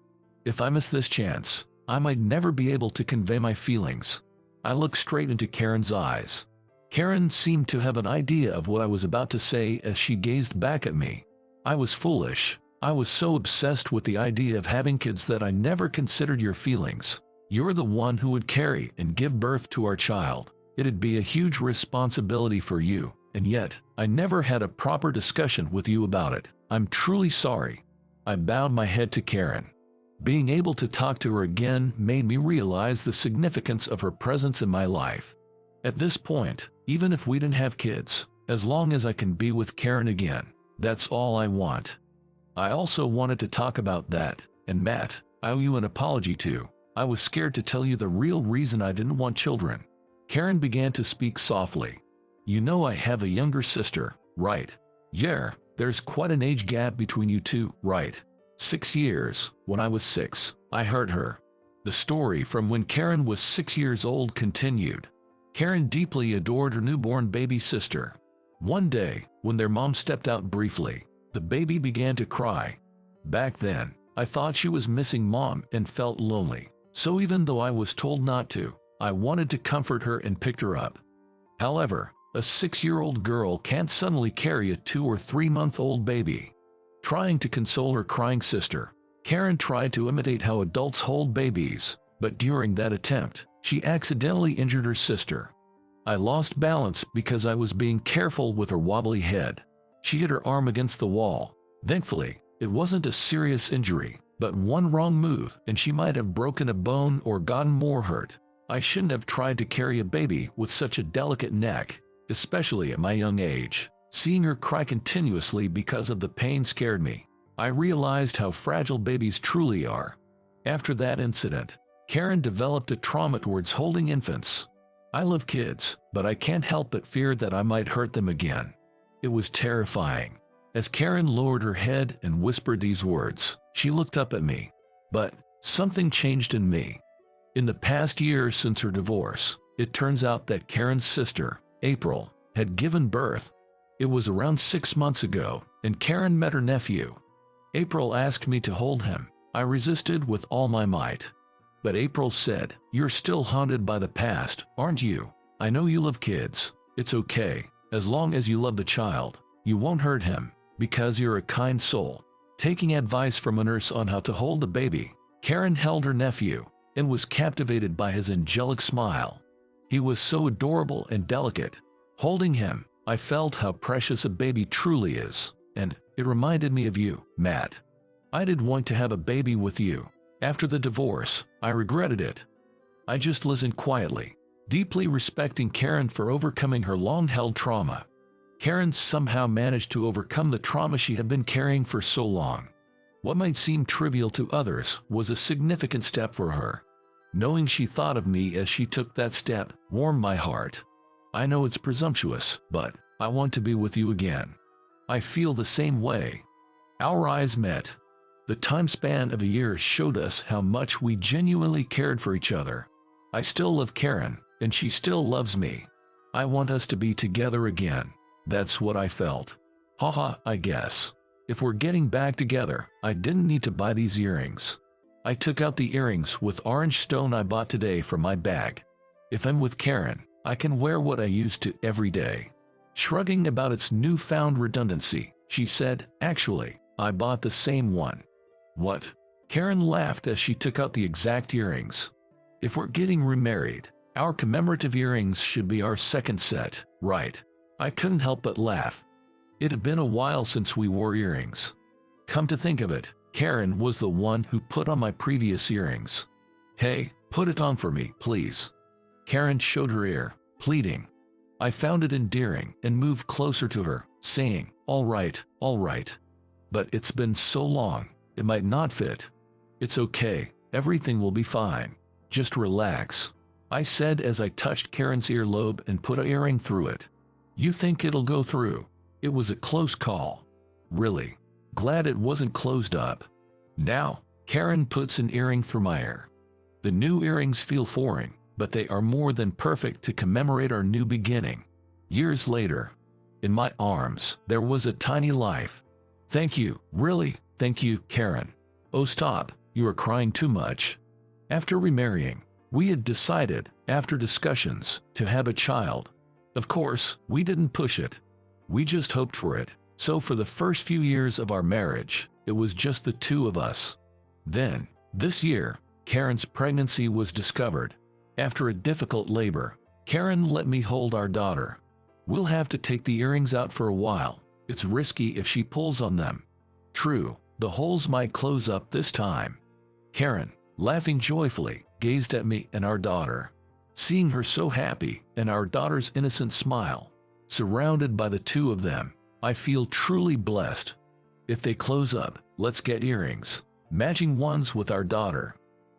A: If I miss this chance, I might never be able to convey my feelings." I looked straight into Karen's eyes. Karen seemed to have an idea of what I was about to say as she gazed back at me. I was foolish. I was so obsessed with the idea of having kids that I never considered your feelings. You're the one who would carry and give birth to our child. It'd be a huge responsibility for you, and yet, I never had a proper discussion with you about it. I'm truly sorry. I bowed my head to Karen. Being able to talk to her again made me realize the significance of her presence in my life. At this point, even if we didn't have kids, as long as I can be with Karen again, that's all I want. I also wanted to talk about that, and Matt, I owe you an apology too. I was scared to tell you the real reason I didn't want children. Karen began to speak softly. You know I have a younger sister, right? Yeah, there's quite an age gap between you two, right? 6 years. When I was 6, I hurt her. The story from when Karen was 6 years old continued. Karen deeply adored her newborn baby sister. One day, when their mom stepped out briefly, the baby began to cry. Back then, I thought she was missing mom and felt lonely. So even though I was told not to, I wanted to comfort her and picked her up. However, a 6-year-old girl can't suddenly carry a 2 or 3-month-old baby. Trying to console her crying sister, Karen tried to imitate how adults hold babies, but during that attempt, she accidentally injured her sister. I lost balance because I was being careful with her wobbly head. She hit her arm against the wall. Thankfully, it wasn't a serious injury, but one wrong move and she might have broken a bone or gotten more hurt. I shouldn't have tried to carry a baby with such a delicate neck, especially at my young age. Seeing her cry continuously because of the pain scared me. I realized how fragile babies truly are. After that incident, Karen developed a trauma towards holding infants. I love kids, but I can't help but fear that I might hurt them again. It was terrifying. As Karen lowered her head and whispered these words, she looked up at me. But something changed in me. In the past year since her divorce, it turns out that Karen's sister, April, had given birth. It was around 6 months ago, and Karen met her nephew. April asked me to hold him. I resisted with all my might. But April said, "You're still haunted by the past, aren't you? I know you love kids. It's okay. As long as you love the child, you won't hurt him, because you're a kind soul." Taking advice from a nurse on how to hold the baby, Karen held her nephew and was captivated by his angelic smile. He was so adorable and delicate. Holding him, I felt how precious a baby truly is, and it reminded me of you, Matt. I did want to have a baby with you. After the divorce, I regretted it. I just listened quietly, deeply respecting Karen for overcoming her long-held trauma. Karen somehow managed to overcome the trauma she had been carrying for so long. What might seem trivial to others was a significant step for her. Knowing she thought of me as she took that step warmed my heart. I know it's presumptuous, but I want to be with you again. I feel the same way. Our eyes met. The time span of a year showed us how much we genuinely cared for each other. I still love Karen, and she still loves me. I want us to be together again. That's what I felt. Haha, I guess. If we're getting back together, I didn't need to buy these earrings. I took out the earrings with orange stone I bought today from my bag. If I'm with Karen, I can wear what I used to every day. Shrugging about its newfound redundancy, she said, "Actually, I bought the same one." What? Karen laughed as she took out the exact earrings. If we're getting remarried, our commemorative earrings should be our second set, right? I couldn't help but laugh. It had been a while since we wore earrings. Come to think of it, Karen was the one who put on my previous earrings. Hey, put it on for me, please. Karen showed her ear, pleading. I found it endearing and moved closer to her, saying, all right. But it's been so long, it might not fit. It's okay, everything will be fine. Just relax, I said as I touched Karen's earlobe and put an earring through it. You think it'll go through? It was a close call. Really? Glad it wasn't closed up. Now, Karen puts an earring through my ear. The new earrings feel foreign, but they are more than perfect to commemorate our new beginning. Years later, in my arms, there was a tiny life. Thank you, really, thank you, Karen. Oh stop, you are crying too much. After remarrying, we had decided, after discussions, to have a child. Of course, we didn't push it. We just hoped for it. So for the first few years of our marriage, it was just the two of us. Then, this year, Karen's pregnancy was discovered. After a difficult labor, Karen let me hold our daughter. We'll have to take the earrings out for a while. It's risky if she pulls on them. True, the holes might close up this time. Karen, laughing joyfully, gazed at me and our daughter. Seeing her so happy and our daughter's innocent smile, surrounded by the two of them, I feel truly blessed. If they close up, let's get earrings, matching ones with our daughter.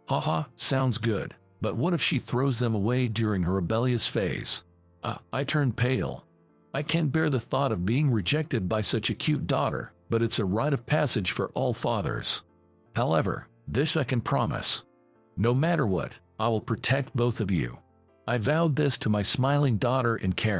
A: Haha, sounds good. But what if she throws them away during her rebellious phase? I turn pale. I can't bear the thought of being rejected by such a cute daughter, but it's a rite of passage for all fathers. However, this I can promise. No matter what, I will protect both of you. I vowed this to my smiling daughter in Karen.